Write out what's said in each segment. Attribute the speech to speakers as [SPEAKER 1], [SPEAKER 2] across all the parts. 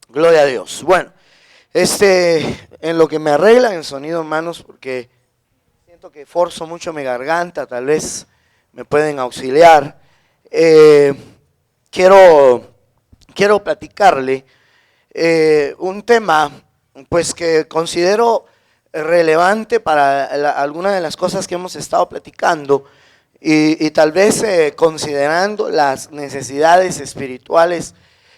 [SPEAKER 1] Gloria a Dios. Bueno, en lo que me arreglan el sonido, hermanos, porque siento que forzo mucho mi garganta, tal vez me pueden auxiliar. Eh, quiero, quiero platicarle un tema, pues que considero relevante para algunas de las cosas que hemos estado platicando y tal vez considerando las necesidades espirituales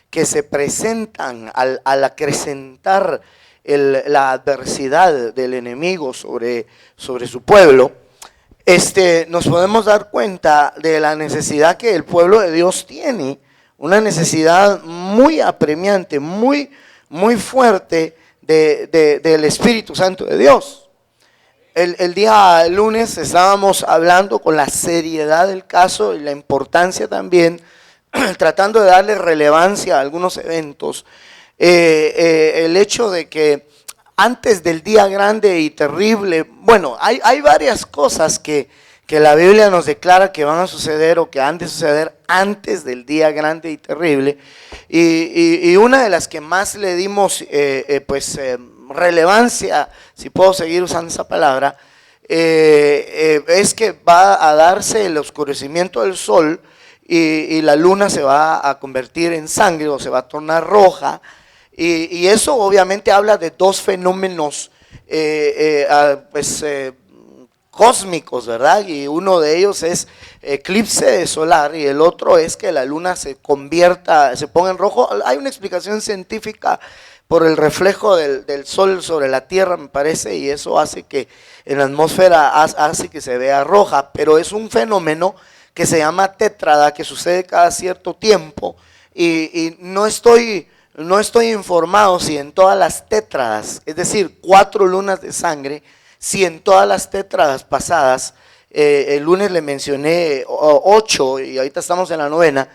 [SPEAKER 1] que se presentan al acrecentar la adversidad del enemigo sobre su pueblo. Nos podemos dar cuenta de la necesidad que el pueblo de Dios tiene, una necesidad muy apremiante, muy fuerte del Espíritu Santo de Dios. El día lunes estábamos hablando con la seriedad del caso y la importancia también, tratando de darle relevancia a algunos eventos. El hecho de que antes del día grande y terrible, bueno, hay varias cosas que la Biblia nos declara que van a suceder o que han de suceder antes del día grande y terrible. Y una de las que más le dimos, relevancia, si puedo seguir usando esa palabra, es que va a darse el oscurecimiento del sol y la luna se va a convertir en sangre o se va a tornar roja. Y eso obviamente habla de dos fenómenos cósmicos, ¿verdad? Y uno de ellos es eclipse solar y el otro es que la luna se ponga en rojo. Hay una explicación científica por el reflejo del sol sobre la tierra, me parece, y eso hace que en la atmósfera hace que se vea roja, pero es un fenómeno que se llama tétrada, que sucede cada cierto tiempo, y no estoy informado si en todas las tétradas, es decir, 4 lunas de sangre, si en todas las tétradas pasadas, el lunes le mencioné 8 y ahorita estamos en la 9ª,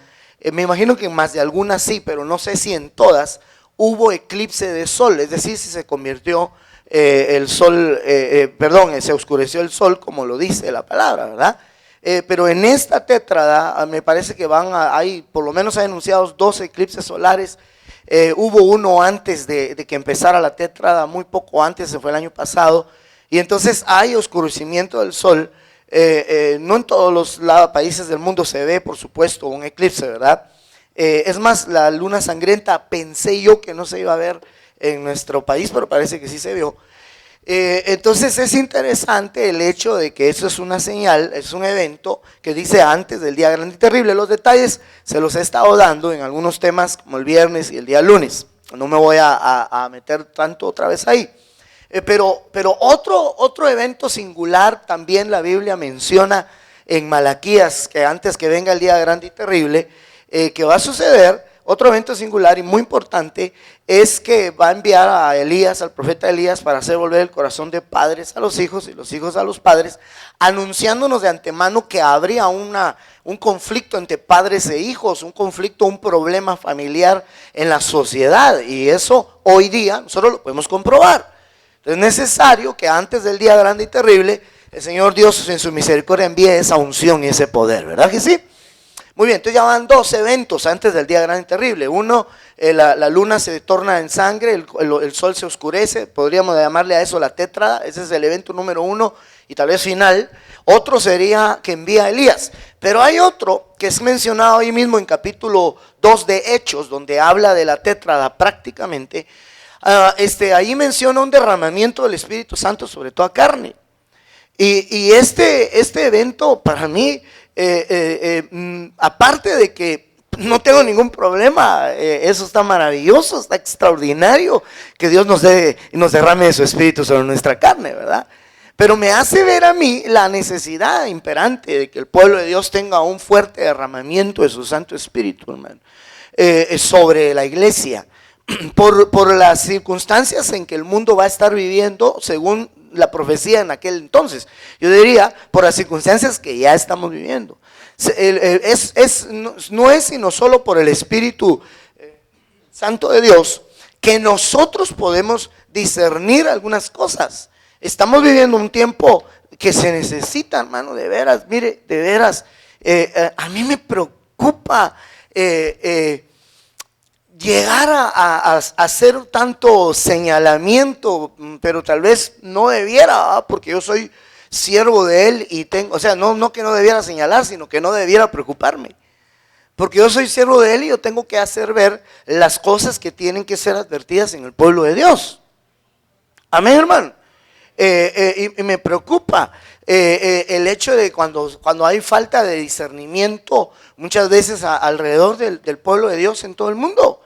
[SPEAKER 1] me imagino que en más de algunas sí, pero no sé si en todas hubo eclipse de sol, es decir, si se convirtió el sol, se oscureció el sol como lo dice la palabra, ¿verdad? Pero en esta tétrada me parece que hay por lo menos hay anunciados 2 eclipses solares. Hubo uno antes de que empezara la tétrada, muy poco antes, se fue el año pasado, y entonces hay oscurecimiento del sol. No en todos los países del mundo se ve, por supuesto, un eclipse, ¿verdad? Es más, la luna sangrienta pensé yo que no se iba a ver en nuestro país, pero parece que sí se vio. Entonces es interesante el hecho de que eso es una señal, es un evento que dice antes del día grande y terrible. Los detalles se los he estado dando en algunos temas como el viernes y el día lunes. No me voy a meter tanto otra vez ahí. Pero otro evento singular también la Biblia menciona en Malaquías, que antes que venga el día grande y terrible, que va a suceder. Otro evento singular y muy importante es que va a enviar a Elías, al profeta Elías, para hacer volver el corazón de padres a los hijos y los hijos a los padres, anunciándonos de antemano que habría un conflicto entre padres e hijos, un conflicto, un problema familiar en la sociedad, y eso hoy día nosotros lo podemos comprobar. Es necesario que antes del día grande y terrible el Señor Dios en su misericordia envíe esa unción y ese poder, ¿verdad que sí? Muy bien, entonces ya van 2 eventos antes del día grande y terrible. Uno, la luna se torna en sangre, el sol se oscurece, podríamos llamarle a eso la tétrada, ese es el evento número 1 y tal vez final. Otro sería que envía a Elías, pero hay otro que es mencionado ahí mismo en capítulo 2 de Hechos, donde habla de la tétrada prácticamente. Ahí menciona un derramamiento del Espíritu Santo sobre toda carne. Y este evento para mí, aparte de que no tengo ningún problema, eso está maravilloso, está extraordinario que Dios nos derrame de su Espíritu sobre nuestra carne, ¿verdad? Pero me hace ver a mí la necesidad imperante de que el pueblo de Dios tenga un fuerte derramamiento de su Santo Espíritu, hermano, sobre la iglesia, por las circunstancias en que el mundo va a estar viviendo según la profecía en aquel entonces. Yo diría, por las circunstancias que ya estamos viviendo. No es sino solo por el Espíritu Santo de Dios que nosotros podemos discernir algunas cosas. Estamos viviendo un tiempo que se necesita, hermano, de veras, mire, de veras, a mí me preocupa llegar a hacer tanto señalamiento, pero tal vez no debiera, ¿ah? Porque yo soy siervo de Él y tengo, o sea, no que no debiera señalar, sino que no debiera preocuparme. Porque yo soy siervo de Él y yo tengo que hacer ver las cosas que tienen que ser advertidas en el pueblo de Dios. Amén, hermano. Y me preocupa el hecho de cuando hay falta de discernimiento muchas veces alrededor del pueblo de Dios en todo el mundo,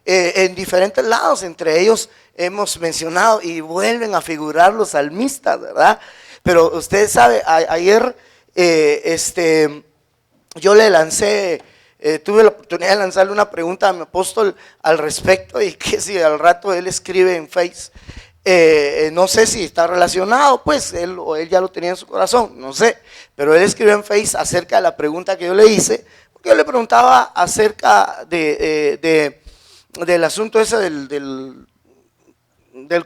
[SPEAKER 1] en diferentes lados. Entre ellos hemos mencionado y vuelven a figurar los salmistas, ¿verdad? Pero usted sabe, ayer yo le lancé, tuve la oportunidad de lanzarle una pregunta a mi apóstol al respecto, y que si al rato él escribe en Face, no sé si está relacionado, pues él ya lo tenía en su corazón, no sé, pero él escribió en Face acerca de la pregunta que yo le hice, porque yo le preguntaba acerca del asunto ese del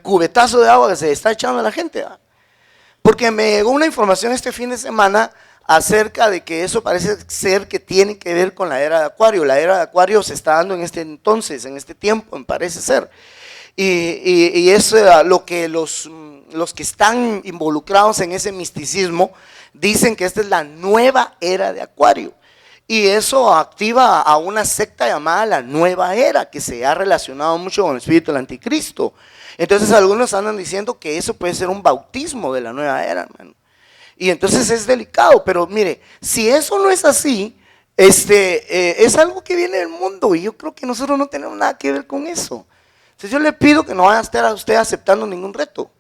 [SPEAKER 1] cubetazo de agua que se está echando a la gente, ¿verdad? Porque me llegó una información este fin de semana acerca de que eso parece ser que tiene que ver con la era de Acuario. La era de Acuario se está dando en este entonces, en este tiempo, me parece ser. Y es lo que los que están involucrados en ese misticismo dicen que esta es la nueva era de Acuario. Y eso activa a una secta llamada la nueva era, que se ha relacionado mucho con el espíritu del anticristo. Entonces algunos andan diciendo que eso puede ser un bautismo de la nueva era, hermano. Y entonces es delicado, pero mire, si eso no es así, es algo que viene del mundo, y yo creo que nosotros no tenemos nada que ver con eso. Entonces yo le pido que no vaya a estar usted aceptando ningún reto.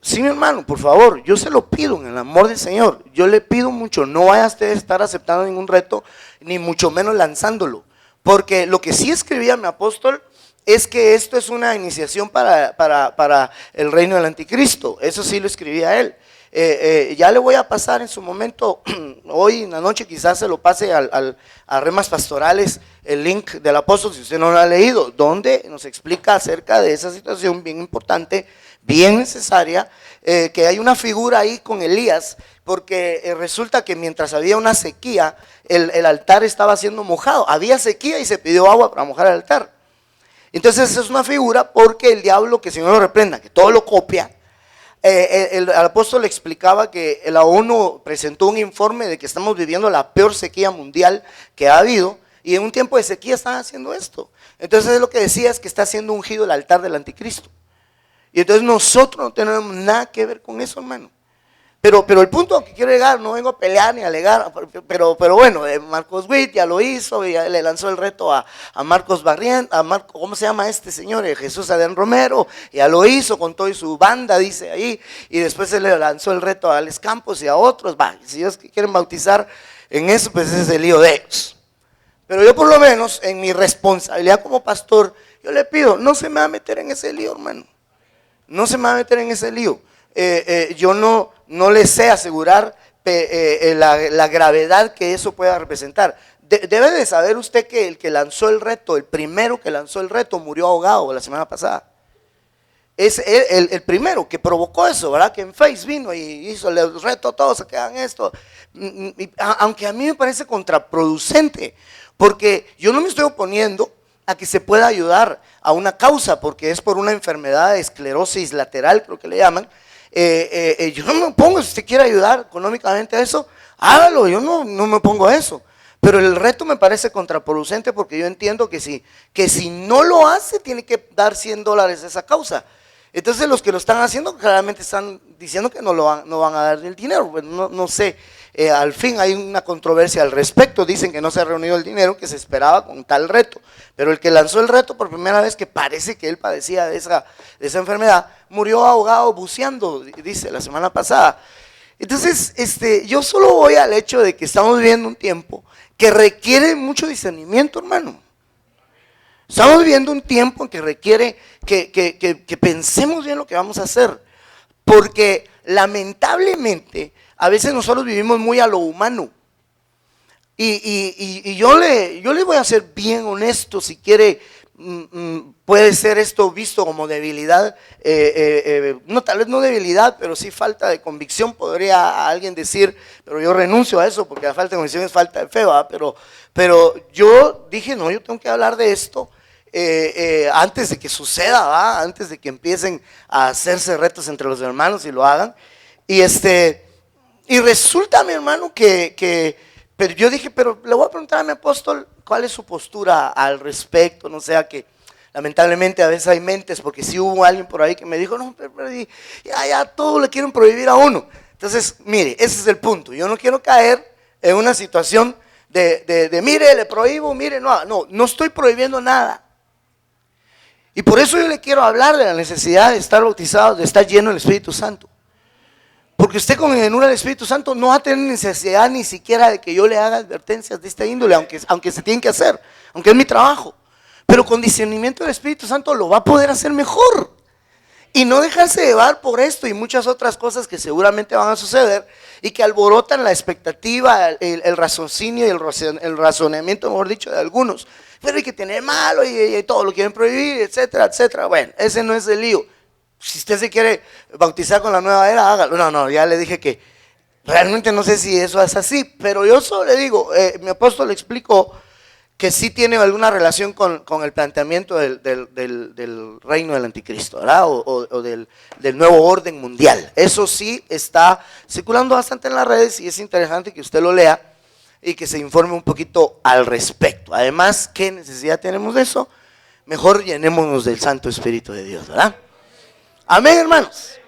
[SPEAKER 1] Sí, mi hermano, por favor, yo se lo pido en el amor del Señor. Yo le pido mucho, no vaya usted a estar aceptando ningún reto, ni mucho menos lanzándolo. Porque lo que sí escribía mi apóstol es que esto es una iniciación para el reino del anticristo. Eso sí lo escribía él. Ya le voy a pasar en su momento, hoy en la noche quizás se lo pase a Remas Pastorales, el link del apóstol, si usted no lo ha leído, donde nos explica acerca de esa situación bien importante, bien necesaria, que hay una figura ahí con Elías, porque resulta que mientras había una sequía, el altar estaba siendo mojado, había sequía y se pidió agua para mojar el altar. Entonces esa es una figura, porque el diablo, que el Señor lo reprenda, que todo lo copia. El apóstol le explicaba que la ONU presentó un informe de que estamos viviendo la peor sequía mundial que ha habido, y en un tiempo de sequía están haciendo esto. Entonces lo que decía es que está siendo ungido el altar del anticristo. Y entonces nosotros no tenemos nada que ver con eso, hermano. Pero el punto al que quiero llegar, no vengo a pelear ni a alegar, pero bueno, Marcos Witt ya lo hizo, y ya le lanzó el reto a Marcos Barrientos, ¿cómo se llama este señor? Jesús Adén Romero, ya lo hizo con todo y su banda, dice ahí, y después se le lanzó el reto a Alex Campos y a otros. Si ellos quieren bautizar en eso, pues ese es el lío de ellos. Pero yo por lo menos, en mi responsabilidad como pastor, yo le pido, no se me va a meter en ese lío, hermano. No se me va a meter en ese lío. Yo no le sé asegurar la gravedad que eso pueda representar. Debe de saber usted que el que lanzó el reto, el primero que lanzó el reto, murió ahogado la semana pasada. Es el primero que provocó eso, ¿verdad? Que en Face vino y hizo el reto, todos se quedan esto. Aunque a mí me parece contraproducente, porque yo no me estoy oponiendo a que se pueda ayudar a una causa, porque es por una enfermedad de esclerosis lateral, creo que le llaman. Yo no me opongo, si usted quiere ayudar económicamente a eso, hágalo, yo no me opongo a eso. Pero el reto me parece contraproducente, porque yo entiendo que si no lo hace, tiene que dar $100 a esa causa. Entonces los que lo están haciendo claramente están diciendo que no van a dar el dinero. Pues no sé, al fin hay una controversia al respecto. Dicen que no se ha reunido el dinero que se esperaba con tal reto, pero el que lanzó el reto por primera vez, que parece que él padecía de esa enfermedad, murió ahogado buceando, dice, la semana pasada. Entonces yo solo voy al hecho de que estamos viviendo un tiempo que requiere mucho discernimiento, hermano. Estamos viviendo un tiempo que requiere que pensemos bien lo que vamos a hacer, porque lamentablemente a veces nosotros vivimos muy a lo humano. Y yo le voy a ser bien honesto, si quiere puede ser esto visto como debilidad, no, tal vez no debilidad, pero sí falta de convicción. Podría alguien decir, pero yo renuncio a eso porque la falta de convicción es falta de fe, ¿va? Pero yo dije, no, yo tengo que hablar de esto antes de que suceda, ¿va? Antes de que empiecen a hacerse retos entre los hermanos y lo hagan. Y resulta, mi hermano, pero yo dije, pero le voy a preguntar a mi apóstol cuál es su postura al respecto, no sea que lamentablemente a veces hay mentes, porque sí hubo alguien por ahí que me dijo, no, pero ya todo le quieren prohibir a uno. Entonces, mire, ese es el punto. Yo no quiero caer en una situación de mire, le prohíbo, mire, no estoy prohibiendo nada. Y por eso yo le quiero hablar de la necesidad de estar bautizado, de estar lleno del Espíritu Santo. Porque usted con llenura del Espíritu Santo no va a tener necesidad ni siquiera de que yo le haga advertencias de esta índole, aunque se tienen que hacer, aunque es mi trabajo. Pero con discernimiento del Espíritu Santo lo va a poder hacer mejor. Y no dejarse llevar por esto y muchas otras cosas que seguramente van a suceder y que alborotan la expectativa, el raciocinio y el razonamiento, mejor dicho, de algunos. Pero hay que tener malo y todo lo quieren prohibir, etcétera, etcétera. Bueno, ese no es el lío. Si usted se quiere bautizar con la nueva era, hágalo. No, ya le dije que realmente no sé si eso es así, pero yo solo le digo, mi apóstol le explicó que sí tiene alguna relación con el planteamiento del reino del anticristo, ¿verdad? O del nuevo orden mundial. Eso sí está circulando bastante en las redes y es interesante que usted lo lea y que se informe un poquito al respecto. Además, ¿qué necesidad tenemos de eso? Mejor llenémonos del Santo Espíritu de Dios, ¿verdad? Amén, hermanos.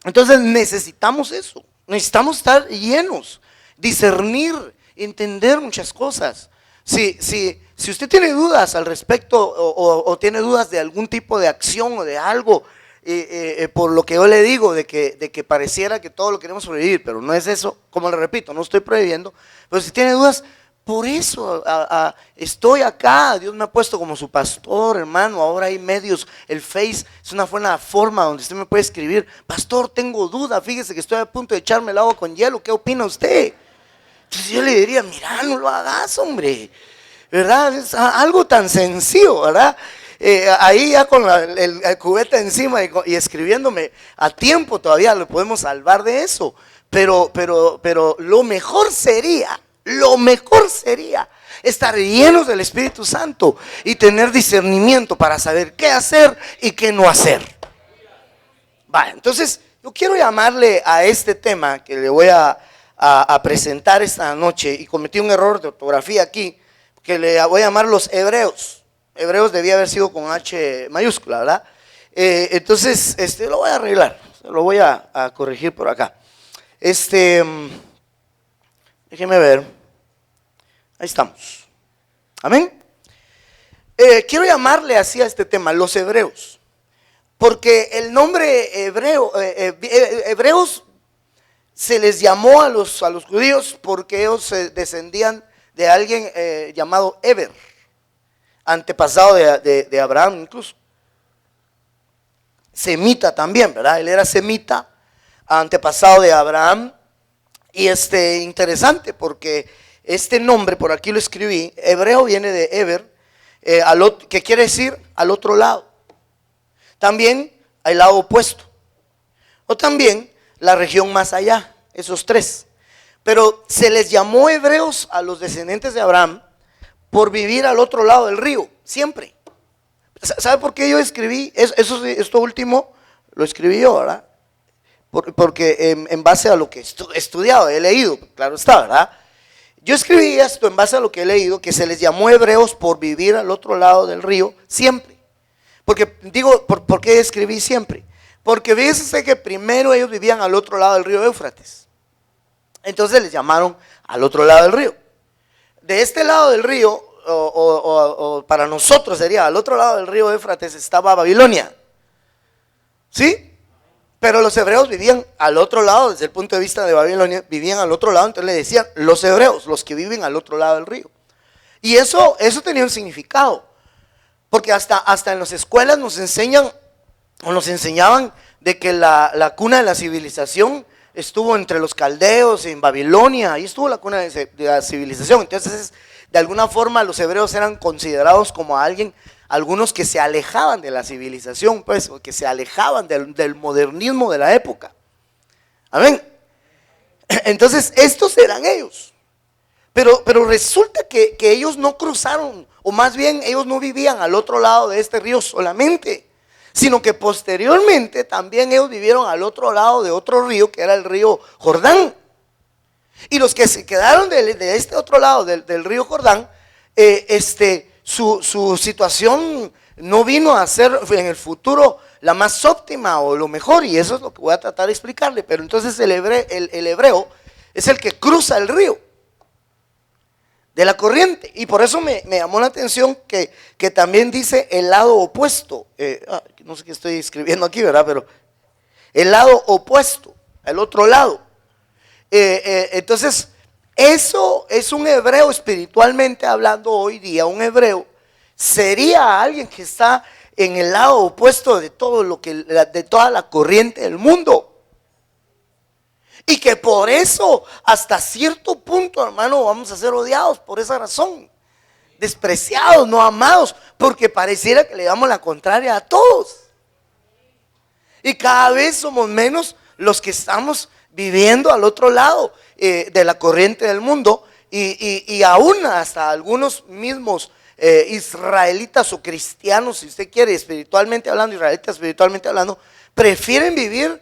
[SPEAKER 1] Entonces necesitamos eso, necesitamos estar llenos, discernir, entender muchas cosas. Si usted tiene dudas al respecto o tiene dudas de algún tipo de acción o de algo, por lo que yo le digo, de que pareciera que todo lo queremos prohibir, pero no es eso, como le repito, no estoy prohibiendo, pero si tiene dudas, por eso estoy acá. Dios me ha puesto como su pastor, hermano. Ahora hay medios, el Face es una buena forma donde usted me puede escribir: pastor, tengo duda, fíjese que estoy a punto de echarme el agua con hielo, ¿qué opina usted? Entonces yo le diría, mira, no lo hagas, hombre, ¿verdad? Es algo tan sencillo, ¿verdad? Ahí ya con el cubeta encima y escribiéndome a tiempo todavía lo podemos salvar de eso. Pero lo mejor sería estar llenos del Espíritu Santo y tener discernimiento para saber qué hacer y qué no hacer. Vale, entonces yo quiero llamarle a este tema que le voy a presentar esta noche, y cometí un error de ortografía aquí, que le voy a llamar los hebreos. Hebreos debía haber sido con H mayúscula, ¿verdad? Entonces lo voy a arreglar, lo voy a corregir por acá. Déjeme ver. Ahí estamos. Amén. Quiero llamarle así a este tema, los hebreos, porque el nombre hebreo, hebreos, se les llamó a los judíos porque ellos descendían de alguien llamado Eber, antepasado de Abraham incluso. Semita también, ¿verdad? Él era semita, antepasado de Abraham. Y interesante porque este nombre, por aquí lo escribí, hebreo viene de Eber, que quiere decir al otro lado. También al lado opuesto. O también la región más allá, esos tres. Pero se les llamó hebreos a los descendientes de Abraham por vivir al otro lado del río, siempre. ¿Sabe por qué yo escribí? Esto último lo escribí yo, ¿verdad? Porque en base a lo que he estudiado, he leído, claro está, ¿verdad? Yo escribí esto en base a lo que he leído, que se les llamó hebreos por vivir al otro lado del río siempre. Porque digo, ¿por qué escribí siempre? Porque fíjense que primero ellos vivían al otro lado del río Éufrates. Entonces les llamaron al otro lado del río. De este lado del río, o para nosotros sería al otro lado del río Éufrates, estaba Babilonia. ¿Sí? Pero los hebreos vivían al otro lado, desde el punto de vista de Babilonia, vivían al otro lado, entonces le decían los hebreos, los que viven al otro lado del río. Y eso tenía un significado, porque hasta en las escuelas nos enseñan, o nos enseñaban, de que la cuna de la civilización estuvo entre los caldeos, en Babilonia, ahí estuvo la cuna de la civilización. Entonces, de alguna forma, los hebreos eran considerados como alguien algunos que se alejaban de la civilización, pues, o que se alejaban del modernismo de la época. Amén. Entonces, estos eran ellos. Pero resulta que ellos no cruzaron, o más bien ellos no vivían al otro lado de este río solamente, sino que posteriormente también ellos vivieron al otro lado de otro río, que era el río Jordán. Y los que se quedaron de este otro lado del río Jordán, su situación no vino a ser en el futuro la más óptima o lo mejor, y eso es lo que voy a tratar de explicarle. Pero entonces el hebreo es el que cruza el río de la corriente, y por eso me llamó la atención que también dice el lado opuesto. No sé qué estoy escribiendo aquí, ¿verdad? Pero el lado opuesto, el otro lado. Entonces, eso es un hebreo espiritualmente hablando hoy día. Un hebreo sería alguien que está en el lado opuesto de de toda la corriente del mundo. Y que por eso, hasta cierto punto, hermano, vamos a ser odiados por esa razón. Despreciados, no amados, porque pareciera que le damos la contraria a todos. Y cada vez somos menos los que estamos viviendo al otro lado de la corriente del mundo. Y aún hasta algunos mismos israelitas o cristianos, si usted quiere, espiritualmente hablando, israelitas espiritualmente hablando, prefieren vivir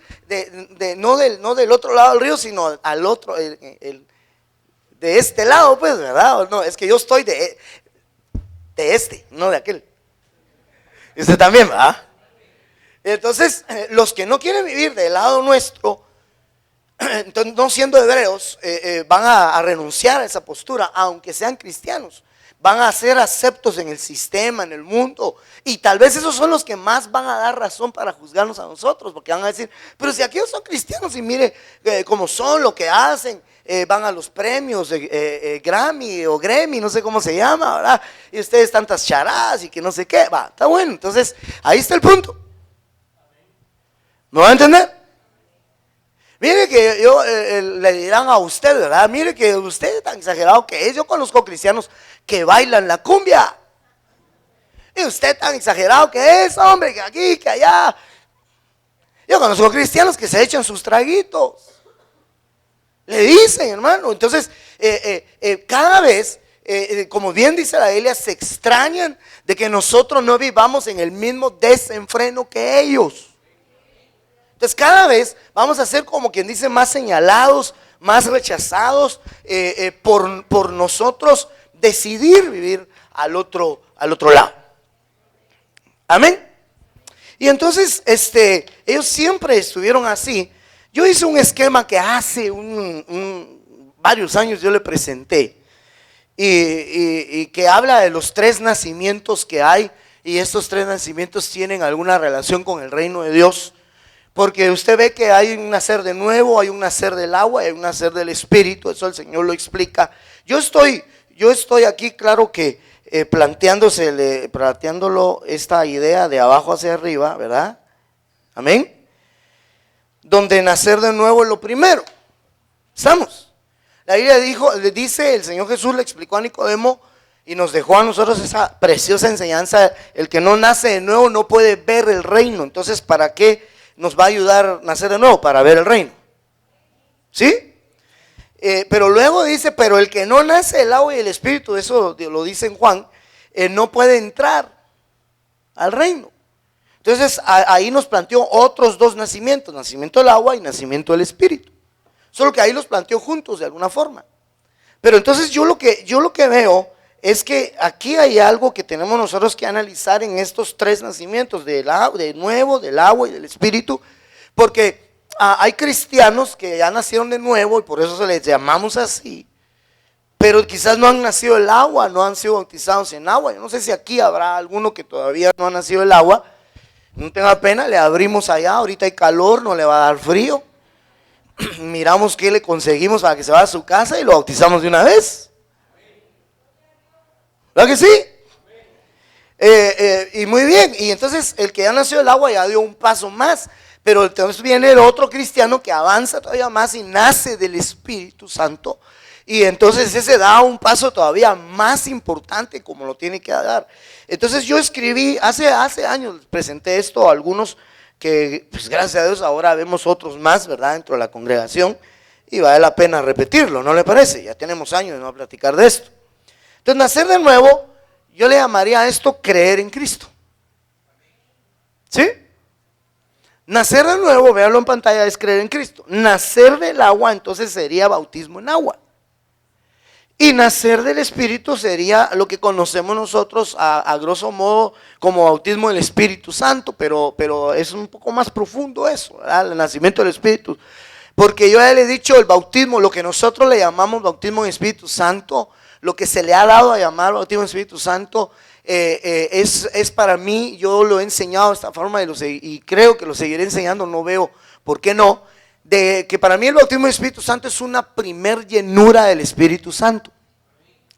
[SPEAKER 1] no del otro lado del río, sino al otro, de este lado, pues, ¿verdad? No, es que yo estoy de este, no de aquel. Y usted también, ¿verdad? Entonces, los que no quieren vivir del lado nuestro, entonces, no siendo hebreos, van a renunciar a esa postura, aunque sean cristianos. Van a ser aceptos en el sistema, en el mundo, y tal vez esos son los que más van a dar razón para juzgarnos a nosotros, porque van a decir, pero si aquellos son cristianos y mire cómo son, lo que hacen, van a los premios Grammy o Grammy, no sé cómo se llama, ¿verdad? Y ustedes tantas charadas y que no sé qué, va, está bueno. Entonces, ahí está el punto. ¿Me va a entender? Mire que yo le dirán a usted, ¿verdad? Mire que usted es tan exagerado que es. Yo conozco cristianos que bailan la cumbia. Y usted tan exagerado que es, hombre, que aquí, que allá. Yo conozco cristianos que se echan sus traguitos. Le dicen, hermano. Entonces, cada vez, como bien dice la Biblia, se extrañan de que nosotros no vivamos en el mismo desenfreno que ellos. Entonces cada vez vamos a ser, como quien dice, más señalados, más rechazados por nosotros decidir vivir al otro lado. Amén. Y entonces ellos siempre estuvieron así. Yo hice un esquema que hace varios años yo le presenté y que habla de los 3 nacimientos que hay, y estos 3 nacimientos tienen alguna relación con el reino de Dios. Porque usted ve que hay un nacer de nuevo, hay un nacer del agua, hay un nacer del espíritu. Eso el Señor lo explica. Yo estoy aquí, claro que planteándolo esta idea de abajo hacia arriba, ¿verdad? Amén. Donde nacer de nuevo es lo primero. ¿Estamos? La Biblia dice, el Señor Jesús le explicó a Nicodemo y nos dejó a nosotros esa preciosa enseñanza: el que no nace de nuevo no puede ver el reino. Entonces, ¿para qué nos va a ayudar nacer de nuevo? Para ver el reino. ¿Sí? Pero luego dice, pero el que no nace del agua y del espíritu, eso lo dice en Juan, no puede entrar al reino. Entonces ahí nos planteó otros 2 nacimientos: nacimiento del agua y nacimiento del espíritu. Solo que ahí los planteó juntos de alguna forma. Pero entonces yo lo que veo es que aquí hay algo que tenemos nosotros que analizar en estos 3 nacimientos: de nuevo, del agua y del espíritu. Porque hay cristianos que ya nacieron de nuevo y por eso se les llamamos así, pero quizás no han nacido del agua, no han sido bautizados en agua. Yo no sé si aquí habrá alguno que todavía no ha nacido del agua. No tenga pena, le abrimos allá, ahorita hay calor, no le va a dar frío. Miramos qué le conseguimos para que se vaya a su casa y lo bautizamos de una vez. ¿Verdad que sí? Y muy bien. Y entonces el que ya nació del agua ya dio un paso más. Pero entonces viene el otro cristiano que avanza todavía más y nace del Espíritu Santo. Y entonces ese da un paso todavía más importante como lo tiene que dar. Entonces yo escribí, hace años presenté esto a algunos que, pues gracias a Dios ahora vemos otros más, ¿verdad? Dentro de la congregación, y vale la pena repetirlo, ¿no le parece? Ya tenemos años de no platicar de esto. Entonces nacer de nuevo, yo le llamaría a esto creer en Cristo. ¿Sí? Nacer de nuevo, véanlo en pantalla, es creer en Cristo. Nacer del agua entonces sería bautismo en agua. Y nacer del Espíritu sería lo que conocemos nosotros a grosso modo como bautismo del Espíritu Santo, pero es un poco más profundo eso, ¿verdad? El nacimiento del Espíritu. Porque yo ya le he dicho, el bautismo, lo que nosotros le llamamos bautismo en Espíritu Santo, lo que se le ha dado a llamar bautismo en Espíritu Santo, es para mí, yo lo he enseñado de esta forma y creo que lo seguiré enseñando, no veo por qué no, de que para mí el bautismo del Espíritu Santo es una primer llenura del Espíritu Santo.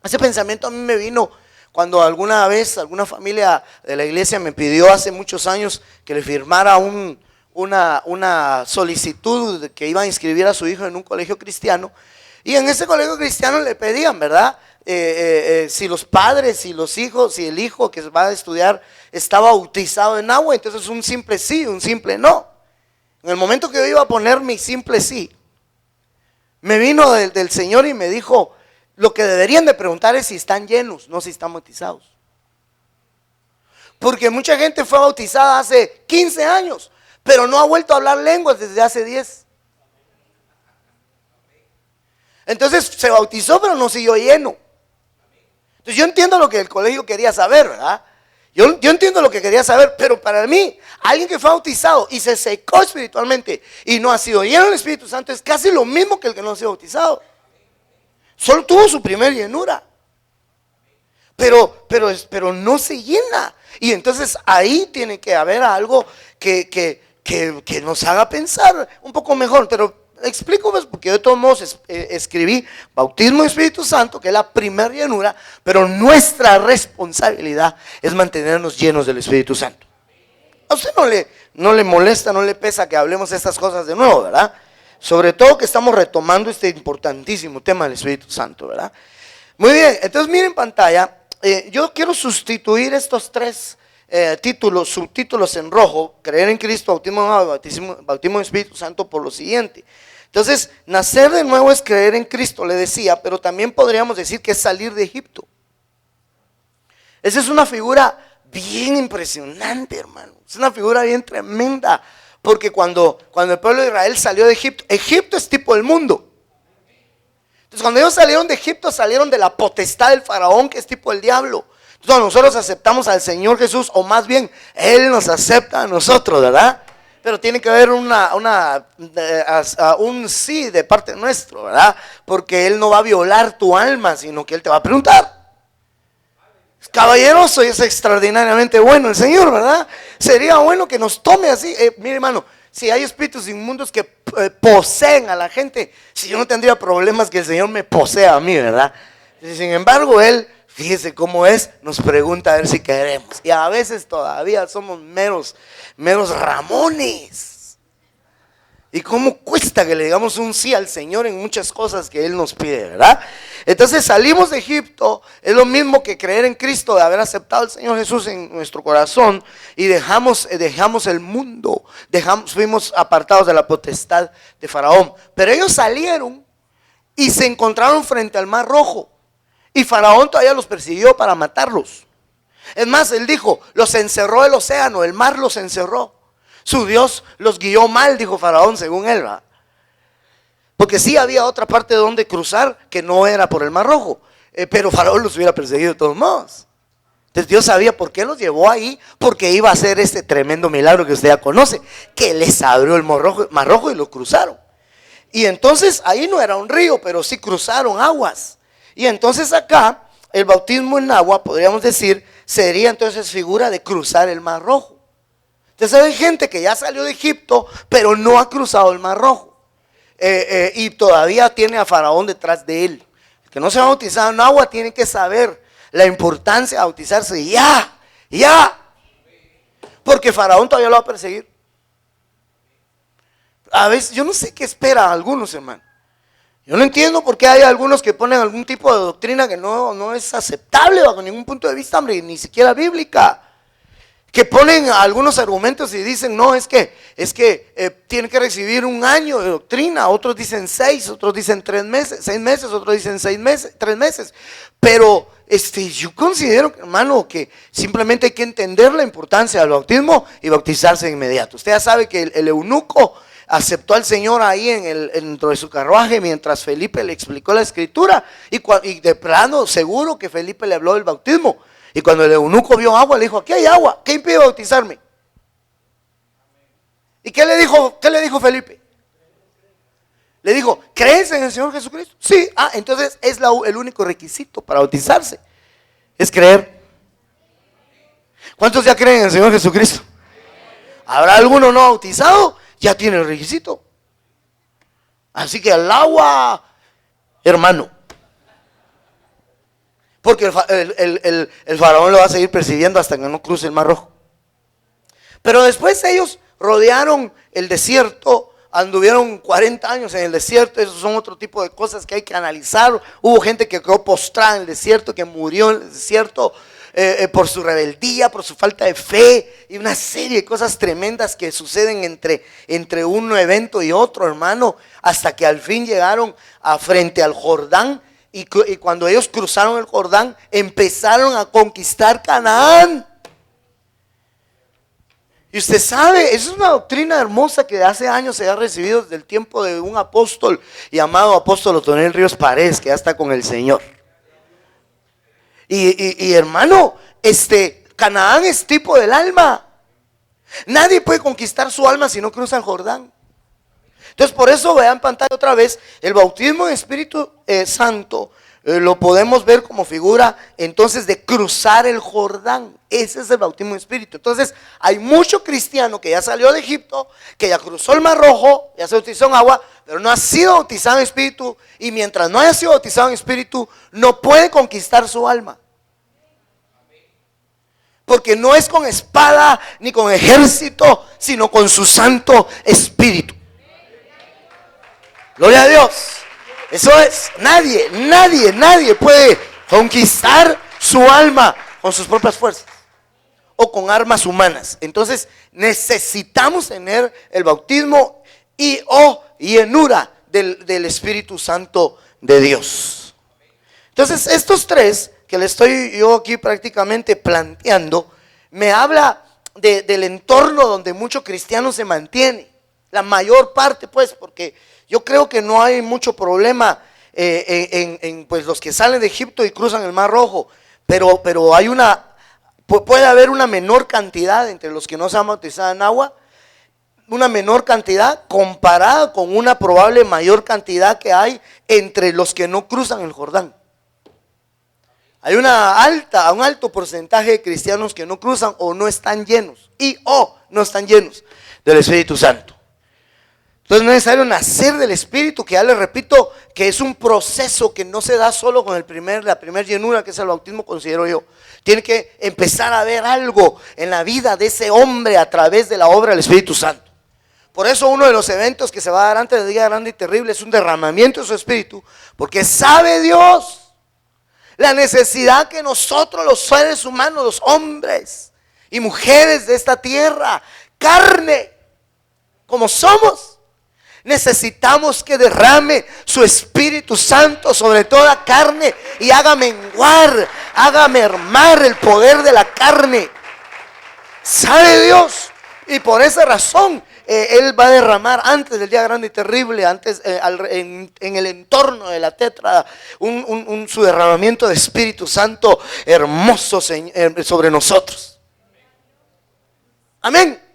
[SPEAKER 1] Ese pensamiento a mí me vino cuando alguna vez alguna familia de la iglesia me pidió hace muchos años que le firmara una solicitud de que iba a inscribir a su hijo en un colegio cristiano, y en ese colegio cristiano le pedían, ¿verdad? Si los padres, si los hijos, si el hijo que va a estudiar está bautizado en agua, entonces un simple sí, un simple no. En el momento que yo iba a poner mi simple sí, me vino del Señor y me dijo, lo que deberían de preguntar es si están llenos, no si están bautizados. Porque mucha gente fue bautizada hace 15 años, pero no ha vuelto a hablar lenguas desde hace 10. Entonces se bautizó, pero no siguió lleno. Entonces yo entiendo lo que el colegio quería saber, ¿verdad? Yo entiendo lo que quería saber, pero para mí, alguien que fue bautizado y se secó espiritualmente y no ha sido lleno del Espíritu Santo es casi lo mismo que el que no ha sido bautizado. Solo tuvo su primer llenura, pero no se llena. Y entonces ahí tiene que haber algo que nos haga pensar un poco mejor. Pero explico, pues, porque yo de todos modos escribí bautismo de Espíritu Santo, que es la primer llenura, pero nuestra responsabilidad es mantenernos llenos del Espíritu Santo. A usted no le molesta, no le pesa que hablemos estas cosas de nuevo, ¿verdad? Sobre todo que estamos retomando este importantísimo tema del Espíritu Santo, ¿verdad? Muy bien, entonces miren en pantalla, yo quiero sustituir estos tres subtítulos en rojo, creer en Cristo, bautismo en Espíritu Santo, por lo siguiente. Entonces, nacer de nuevo es creer en Cristo, le decía, pero también podríamos decir que es salir de Egipto. Esa es una figura bien impresionante, hermano. Es una figura bien tremenda. Porque cuando el pueblo de Israel salió de Egipto, Egipto es tipo el mundo. Entonces cuando ellos salieron de Egipto, salieron de la potestad del faraón, que es tipo el diablo. Entonces cuando nosotros aceptamos al Señor Jesús, o más bien, Él nos acepta a nosotros, ¿verdad? Pero tiene que haber un sí de parte nuestro, ¿verdad? Porque Él no va a violar tu alma, sino que Él te va a preguntar. Caballeroso y es extraordinariamente bueno el Señor, ¿verdad? Sería bueno que nos tome así. Mire, hermano, si hay espíritus inmundos que poseen a la gente, si yo no tendría problemas que el Señor me posea a mí, ¿verdad? Sin embargo, Él, fíjese cómo es, nos pregunta a ver si queremos. Y a veces todavía somos meros ramones. Y cómo cuesta que le digamos un sí al Señor en muchas cosas que Él nos pide, ¿verdad? Entonces salimos de Egipto, es lo mismo que creer en Cristo, de haber aceptado al Señor Jesús en nuestro corazón, y dejamos el mundo, fuimos apartados de la potestad de Faraón. Pero ellos salieron y se encontraron frente al Mar Rojo, y Faraón todavía los persiguió para matarlos. Es más, él dijo, los encerró el océano, el mar los encerró. Su Dios los guió mal, dijo Faraón, según él, ¿verdad? Porque sí había otra parte donde cruzar que no era por el Mar Rojo, pero Faraón los hubiera perseguido de todos modos. Entonces Dios sabía por qué los llevó ahí, porque iba a hacer este tremendo milagro que usted ya conoce, que les abrió el Mar Rojo y lo cruzaron. Y entonces ahí no era un río, pero sí cruzaron aguas. Y entonces acá el bautismo en agua, podríamos decir, sería entonces figura de cruzar el Mar Rojo. Entonces hay gente que ya salió de Egipto, pero no ha cruzado el Mar Rojo. Y todavía tiene a Faraón detrás de él. El que no se ha bautizado en agua tiene que saber la importancia de bautizarse ya. Porque Faraón todavía lo va a perseguir. A veces, yo no sé qué espera a algunos, hermano. Yo no entiendo por qué hay algunos que ponen algún tipo de doctrina que no es aceptable bajo ningún punto de vista, hombre, ni siquiera bíblica. Que ponen algunos argumentos y dicen, no, es que tienen que recibir un año de doctrina. Otros dicen 6, otros dicen 3 meses, 6 meses, otros dicen 6 meses, 3 meses. Pero yo considero, hermano, que simplemente hay que entender la importancia del bautismo y bautizarse de inmediato. Usted ya sabe que el eunuco aceptó al Señor ahí dentro de su carruaje mientras Felipe le explicó la escritura, y de plano seguro que Felipe le habló del bautismo. Y cuando el eunuco vio agua, le dijo, aquí hay agua, ¿qué impide bautizarme? ¿Y qué le dijo Felipe? Le dijo, ¿crees en el Señor Jesucristo? Sí. Entonces es el único requisito para bautizarse, es creer. ¿Cuántos ya creen en el Señor Jesucristo? ¿Habrá alguno no bautizado? Ya tiene el requisito. Así que al agua, hermano. Porque el faraón lo va a seguir persiguiendo hasta que no cruce el Mar Rojo. Pero después ellos rodearon el desierto, anduvieron 40 años en el desierto. Esos son otro tipo de cosas que hay que analizar. Hubo gente que quedó postrada en el desierto, que murió en el desierto por su rebeldía, por su falta de fe, y una serie de cosas tremendas que suceden entre un evento y otro, hermano, hasta que al fin llegaron frente al Jordán. Y cuando ellos cruzaron el Jordán, empezaron a conquistar Canaán. Y usted sabe, esa es una doctrina hermosa que hace años se ha recibido desde el tiempo de un apóstol llamado apóstol Otonel Ríos Paredes, que ya está con el Señor. Y hermano, Canaán es tipo del alma. Nadie puede conquistar su alma si no cruza el Jordán. Entonces por eso vean en pantalla otra vez, el bautismo en Espíritu Santo lo podemos ver como figura entonces de cruzar el Jordán. Ese es el bautismo en Espíritu. Entonces hay mucho cristiano que ya salió de Egipto, que ya cruzó el Mar Rojo, ya se bautizó en agua, pero no ha sido bautizado en Espíritu, y mientras no haya sido bautizado en Espíritu no puede conquistar su alma. Porque no es con espada ni con ejército, sino con su Santo Espíritu. Gloria a Dios. Eso es, nadie puede conquistar su alma con sus propias fuerzas o con armas humanas. Entonces necesitamos tener el bautismo y llenura del Espíritu Santo de Dios. Entonces estos tres que le estoy yo aquí prácticamente planteando, me habla del entorno donde muchos cristianos se mantienen. La mayor parte, pues, porque yo creo que no hay mucho problema en pues los que salen de Egipto y cruzan el Mar Rojo, pero puede haber una menor cantidad entre los que no se han bautizado en agua, una menor cantidad comparada con una probable mayor cantidad que hay entre los que no cruzan el Jordán. Hay un alto porcentaje de cristianos que no cruzan o no están llenos no están llenos del Espíritu Santo. Entonces no es necesario nacer del Espíritu, que ya les repito que es un proceso que no se da solo con la primera llenura, que es el bautismo, considero yo. Tiene que empezar a ver algo en la vida de ese hombre a través de la obra del Espíritu Santo. Por eso uno de los eventos que se va a dar antes del día grande y terrible es un derramamiento de su Espíritu, porque sabe Dios la necesidad que nosotros los seres humanos, los hombres y mujeres de esta tierra, carne como somos, necesitamos que derrame su Espíritu Santo sobre toda carne y haga mermar el poder de la carne. Sabe Dios, y por esa razón Él va a derramar antes del día grande y terrible, en el entorno de la tétrada, su derramamiento de Espíritu Santo hermoso sobre nosotros. Amén.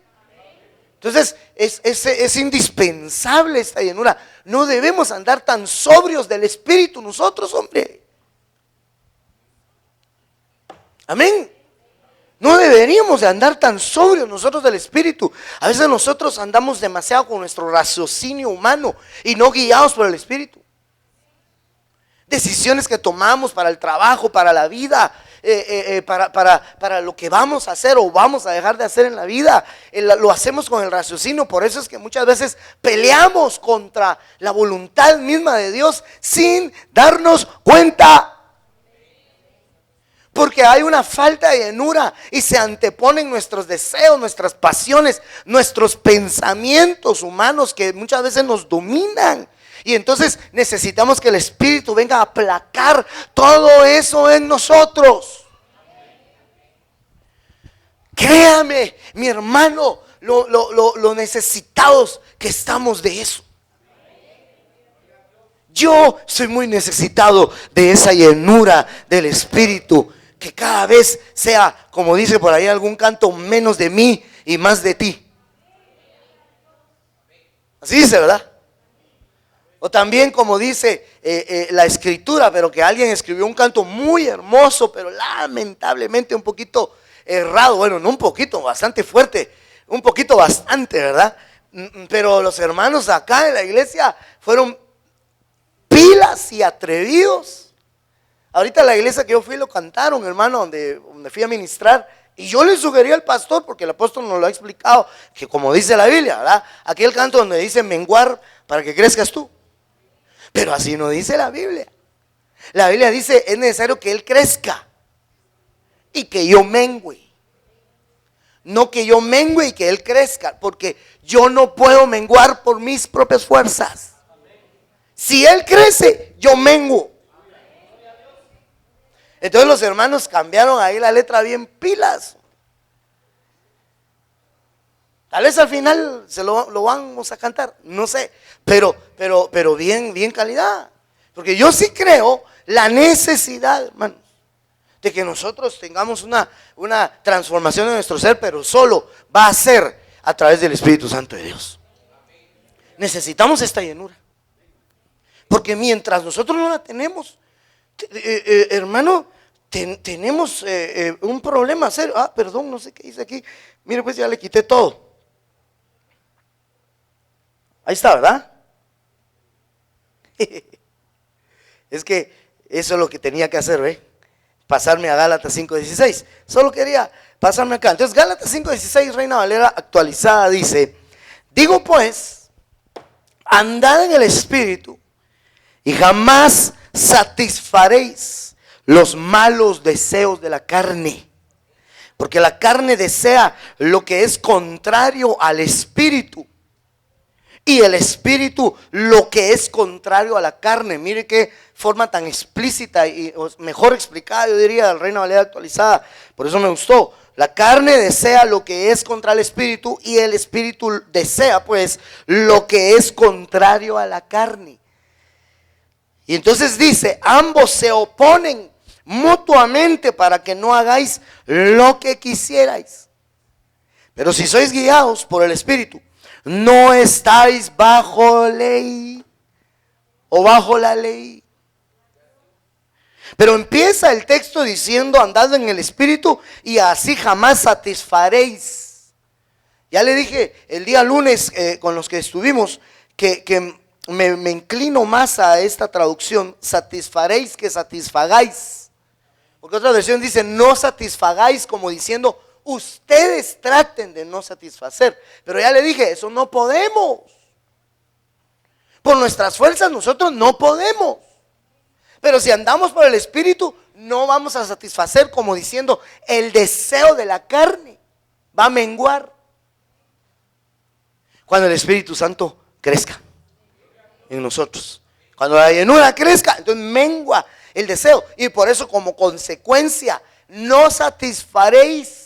[SPEAKER 1] Entonces es indispensable esta llenura. No debemos andar tan sobrios del Espíritu nosotros, hombre. Amén. No deberíamos de andar tan sobrios nosotros del Espíritu. A veces nosotros andamos demasiado con nuestro raciocinio humano y no guiados por el Espíritu. Decisiones que tomamos para el trabajo, para la vida, para lo que vamos a hacer o vamos a dejar de hacer en la vida. Lo hacemos con el raciocinio. Por eso es que muchas veces peleamos contra la voluntad misma de Dios sin darnos cuenta. Porque hay una falta de llenura y se anteponen nuestros deseos, nuestras pasiones, nuestros pensamientos humanos que muchas veces nos dominan. Y entonces necesitamos que el Espíritu venga a aplacar todo eso en nosotros. Créame, mi hermano, lo necesitados que estamos de eso. Yo soy muy necesitado de esa llenura del Espíritu. Que cada vez sea, como dice por ahí algún canto, menos de mí y más de ti. Así dice, ¿verdad? O también como dice la escritura, pero que alguien escribió un canto muy hermoso, pero lamentablemente un poquito errado. Bueno, no un poquito, bastante fuerte, un poquito bastante, ¿verdad? Pero los hermanos acá en la iglesia fueron pilas y atrevidos. Ahorita la iglesia que yo fui lo cantaron, hermano, donde fui a ministrar. Y yo le sugerí al pastor, porque el apóstol nos lo ha explicado, que como dice la Biblia, ¿verdad? Aquel canto donde dice menguar para que crezcas tú. Pero así no dice la Biblia. La Biblia dice es necesario que él crezca y que yo mengüe. No que yo mengüe y que él crezca, porque yo no puedo menguar por mis propias fuerzas. Si él crece, yo menguo. Entonces los hermanos cambiaron ahí la letra bien pilas. Tal vez al final se lo vamos a cantar, no sé, pero bien calidad. Porque yo sí creo la necesidad, hermanos, de que nosotros tengamos una transformación en nuestro ser, pero solo va a ser a través del Espíritu Santo de Dios. Necesitamos esta llenura. Porque mientras nosotros no la tenemos, hermano, tenemos un problema serio. Perdón, no sé qué dice aquí. Mire, pues ya le quité todo. Ahí está, ¿verdad? Es que eso es lo que tenía que hacer, ¿ve? Pasarme a Gálatas 5:16. Solo quería pasarme acá. Entonces Gálatas 5:16, Reina Valera actualizada, dice: digo pues, andad en el Espíritu y jamás satisfaréis los malos deseos de la carne, porque la carne desea lo que es contrario al Espíritu, y el Espíritu lo que es contrario a la carne. Mire qué forma tan explícita y mejor explicada, yo diría, del Reina Valera actualizada. Por eso me gustó. La carne desea lo que es contra el Espíritu, y el Espíritu desea pues lo que es contrario a la carne. Y entonces dice: ambos se oponen mutuamente para que no hagáis lo que quisierais. Pero si sois guiados por el Espíritu, no estáis bajo ley o bajo la ley. Pero empieza el texto diciendo: andad en el Espíritu y así jamás satisfaréis. Ya le dije el día lunes con los que estuvimos que me inclino más a esta traducción: satisfaréis que satisfagáis. Porque otra versión dice: no satisfagáis, como diciendo ustedes traten de no satisfacer. Pero ya le dije, eso no podemos. Por nuestras fuerzas nosotros no podemos. Pero si andamos por el Espíritu, no vamos a satisfacer, como diciendo, el deseo de la carne va a menguar cuando el Espíritu Santo crezca en nosotros. Cuando la llenura crezca, entonces mengua el deseo. Y por eso, como consecuencia, no satisfaréis.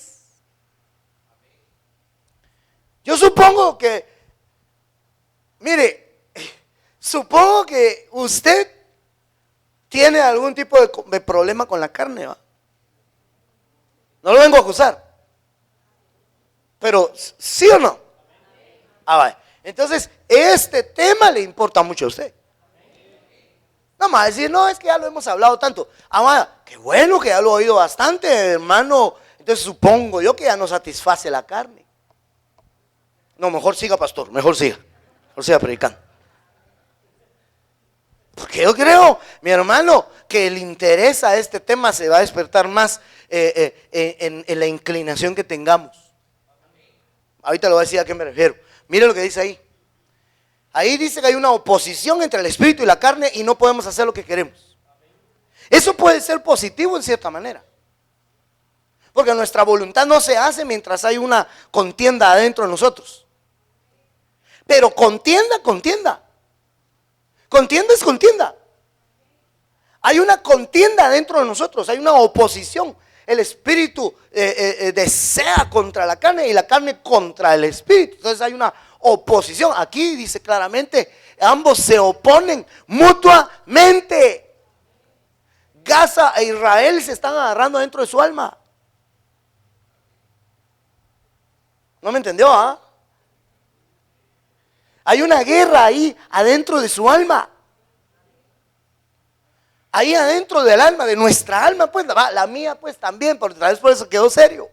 [SPEAKER 1] Yo supongo que, mire, supongo que usted tiene algún tipo de problema con la carne, ¿va? No lo vengo a acusar, pero ¿sí o no? Vaya. Entonces, este tema le importa mucho a usted. No más decir: no, es que ya lo hemos hablado tanto. Vaya, qué bueno que ya lo he oído bastante, hermano. Entonces supongo yo que ya no satisface la carne. No, mejor siga, pastor, mejor siga predicando. Porque yo creo, mi hermano, que el interés a este tema se va a despertar más en la inclinación que tengamos. Ahorita lo voy a decir a qué me refiero. Mire lo que dice ahí. Ahí dice que hay una oposición entre el espíritu y la carne y no podemos hacer lo que queremos. Eso puede ser positivo en cierta manera, porque nuestra voluntad no se hace mientras hay una contienda adentro de nosotros. Pero contienda es contienda. Hay una contienda dentro de nosotros, hay una oposición. El espíritu desea contra la carne y la carne contra el espíritu. Entonces hay una oposición. Aquí dice claramente, ambos se oponen mutuamente. Gaza e Israel se están agarrando dentro de su alma. ¿No me entendió? Hay una guerra ahí adentro de su alma. Ahí adentro del alma, de nuestra alma, pues, la mía pues también, por eso quedó serio.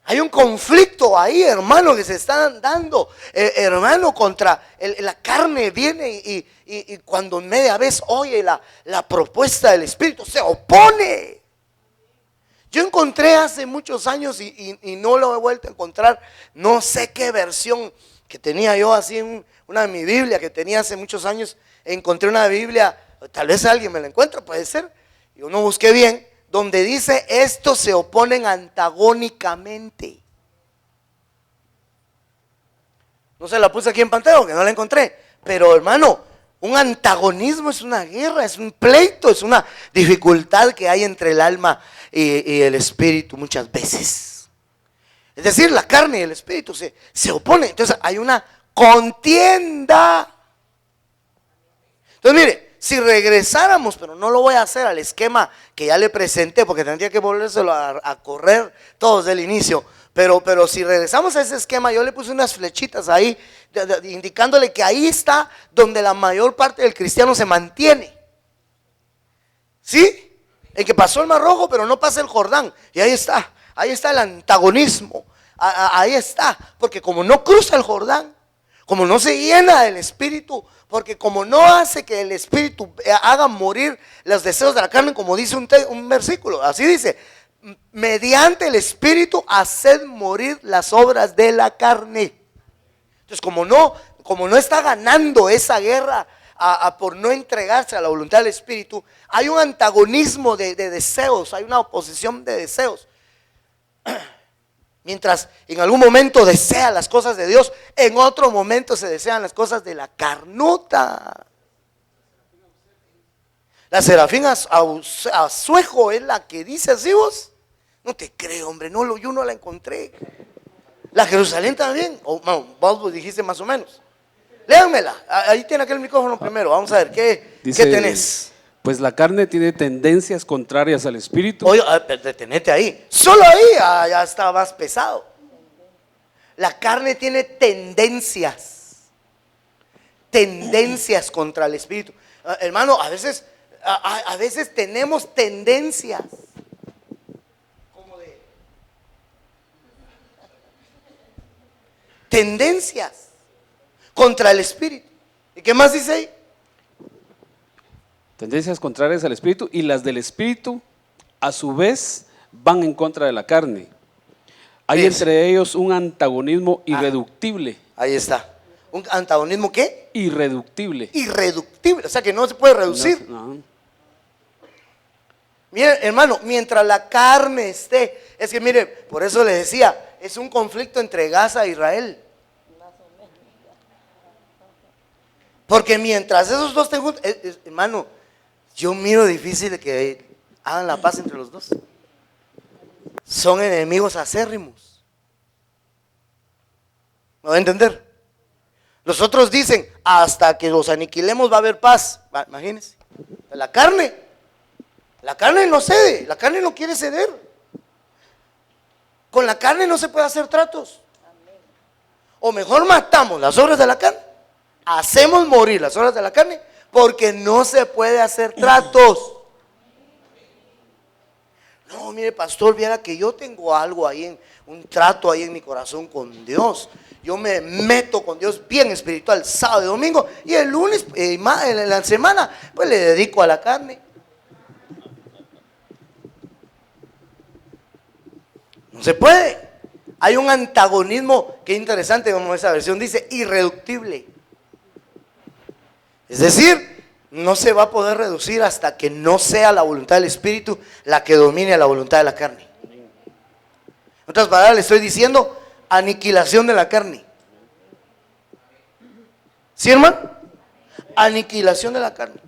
[SPEAKER 1] Hay un conflicto ahí, hermano, que se está dando, hermano, contra la carne viene y cuando media vez oye la propuesta del Espíritu, se opone. Yo encontré hace muchos años y no lo he vuelto a encontrar, no sé qué versión que tenía yo así en una de mi Biblia que tenía hace muchos años. Encontré una Biblia, tal vez alguien me la encuentra, puede ser, yo no busqué bien, donde dice estos se oponen antagónicamente. No se la puse aquí en pantalla porque no la encontré, pero hermano, un antagonismo es una guerra, es un pleito, es una dificultad que hay entre el alma y el espíritu muchas veces. Es decir, la carne y el espíritu se oponen, entonces hay una contienda. Entonces mire, si regresáramos, pero no lo voy a hacer al esquema que ya le presenté, porque tendría que volvérselo a correr todos del inicio, pero si regresamos a ese esquema, yo le puse unas flechitas ahí, indicándole que ahí está donde la mayor parte del cristiano se mantiene. ¿Sí? El que pasó el Mar Rojo, pero no pasa el Jordán, y ahí está el antagonismo, ahí está, porque como no cruza el Jordán, como no se llena del Espíritu, porque como no hace que el Espíritu haga morir los deseos de la carne, como dice un versículo, así dice, mediante el Espíritu haced morir las obras de la carne. Entonces como no está ganando esa guerra por no entregarse a la voluntad del Espíritu, hay un antagonismo de deseos, hay una oposición de deseos. Mientras en algún momento desea las cosas de Dios, en otro momento se desean las cosas de la carnota. La Serafín Asuejo es la que dice así vos. No te creo, hombre, yo no la encontré. La Jerusalén también, vos dijiste más o menos. Léanmela, ahí tiene aquel micrófono primero, vamos a ver, ¿qué tenés?
[SPEAKER 2] Pues la carne tiene tendencias contrarias al espíritu.
[SPEAKER 1] Oye, detenete ahí. Solo ahí ya está más pesado. La carne tiene tendencias contra el espíritu. Hermano, a veces tenemos tendencias. Tendencias contra el espíritu. ¿Y qué más dice ahí?
[SPEAKER 2] Tendencias contrarias al espíritu, y las del espíritu a su vez van en contra de la carne. Hay entre ellos un antagonismo irreductible.
[SPEAKER 1] Ahí está. ¿Un antagonismo qué?
[SPEAKER 2] Irreductible.
[SPEAKER 1] Irreductible, o sea que no se puede reducir.
[SPEAKER 2] No.
[SPEAKER 1] Mire, hermano, mientras la carne esté, es que mire, por eso le decía, es un conflicto entre Gaza e Israel. Porque mientras esos dos te juntan, hermano, yo miro difícil de que hagan la paz entre los dos. Son enemigos acérrimos. ¿Me va a entender? Los otros dicen, hasta que los aniquilemos va a haber paz. Imagínense. La carne no cede, la carne no quiere ceder. Con la carne no se puede hacer tratos. O mejor matamos las obras de la carne, hacemos morir las obras de la carne, porque no se puede hacer tratos. No, mire, pastor, viera que yo tengo algo ahí, un trato ahí en mi corazón con Dios. Yo me meto con Dios bien espiritual sábado y domingo, y el lunes, en la semana, pues le dedico a la carne. No se puede. Hay un antagonismo que interesante, como esa versión dice, irreductible. Es decir, no se va a poder reducir hasta que no sea la voluntad del Espíritu la que domine a la voluntad de la carne. En otras palabras, le estoy diciendo aniquilación de la carne. ¿Sí, hermano? Aniquilación de la carne.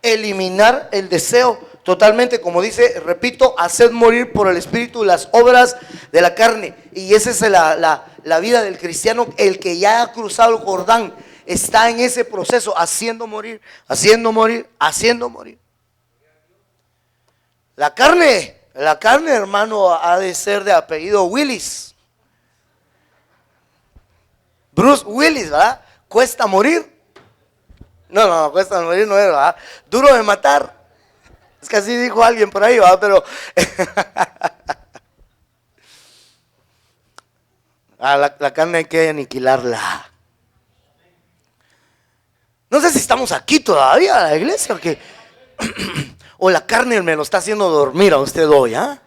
[SPEAKER 1] Eliminar el deseo totalmente, como dice, repito, haced morir por el Espíritu las obras de la carne. Y esa es la vida del cristiano, el que ya ha cruzado el Jordán, está en ese proceso, haciendo morir, haciendo morir, haciendo morir. La carne, hermano, ha de ser de apellido Willis. Bruce Willis, ¿verdad? Cuesta morir. No, cuesta morir no es, ¿verdad? Duro de matar. Es que así dijo alguien por ahí, ¿verdad? Pero la carne hay que aniquilarla. No sé si estamos aquí todavía, la iglesia, o que o la carne me lo está haciendo dormir a usted hoy, ¿ah?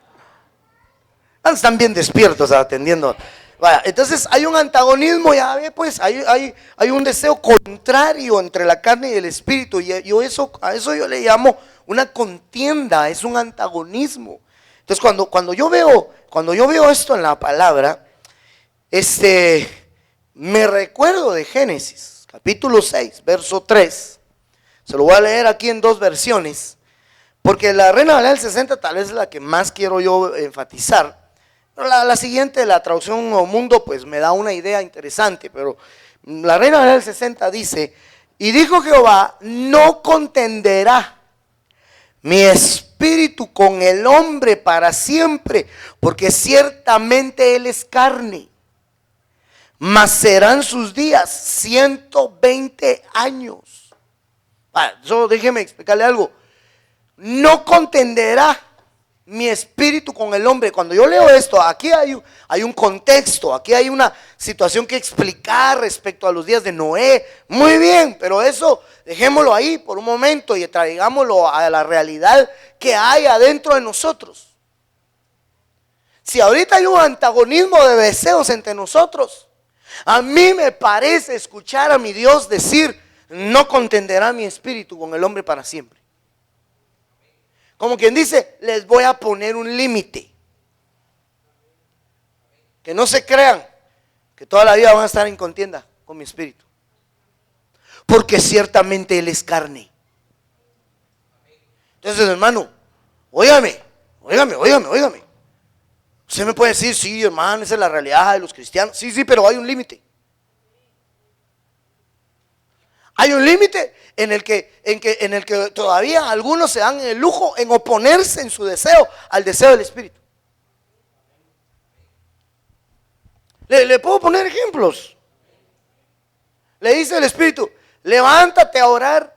[SPEAKER 1] Están bien despiertos atendiendo. Vaya, entonces hay un antagonismo, ya ve, pues hay un deseo contrario entre la carne y el espíritu, y a eso yo le llamo una contienda, es un antagonismo. Entonces cuando yo veo esto en la palabra, me recuerdo de Génesis, capítulo 6, verso 3. Se lo voy a leer aquí en dos versiones, porque la Reina Valera del 60 tal vez es la que más quiero yo enfatizar. Pero la siguiente, la traducción Nuevo Mundo, pues me da una idea interesante, pero la Reina Valera del 60 dice: y dijo Jehová, no contenderá mi espíritu con el hombre para siempre, porque ciertamente él es carne, mas serán sus días 120 años. Solo déjeme explicarle algo. No contenderá mi espíritu con el hombre. Cuando yo leo esto, aquí hay un contexto, aquí hay una situación que explicar respecto a los días de Noé. Muy bien, pero eso dejémoslo ahí por un momento y traigámoslo a la realidad que hay adentro de nosotros. Si ahorita hay un antagonismo de deseos entre nosotros, a mí me parece escuchar a mi Dios decir: no contenderá mi espíritu con el hombre para siempre. Como quien dice, les voy a poner un límite. Que no se crean que toda la vida van a estar en contienda con mi espíritu, porque ciertamente él es carne. Entonces, hermano, óigame. Usted me puede decir: sí, hermano, esa es la realidad de los cristianos. Sí, pero hay un límite. Hay un límite en el que todavía algunos se dan el lujo en oponerse en su deseo al deseo del Espíritu. Le puedo poner ejemplos. Le dice el Espíritu: levántate a orar.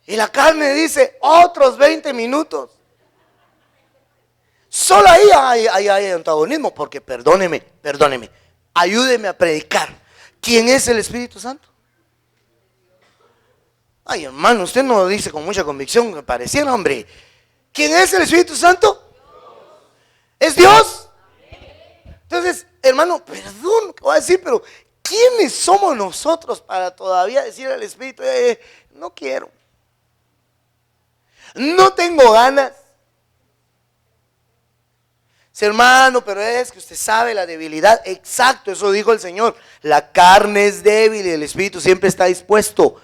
[SPEAKER 1] Y la carne dice: otros 20 minutos. Solo ahí hay antagonismo, porque perdóneme. Ayúdeme a predicar. ¿Quién es el Espíritu Santo? Ay, hermano, usted no lo dice con mucha convicción, me pareciera, hombre. ¿Quién es el Espíritu Santo? ¿Es Dios? Entonces, hermano, perdón, ¿qué voy a decir? Pero ¿quiénes somos nosotros para todavía decir al Espíritu: no quiero, no tengo ganas? Hermano, pero es que usted sabe la debilidad. Exacto, eso dijo el Señor. La carne es débil y el espíritu siempre está dispuesto.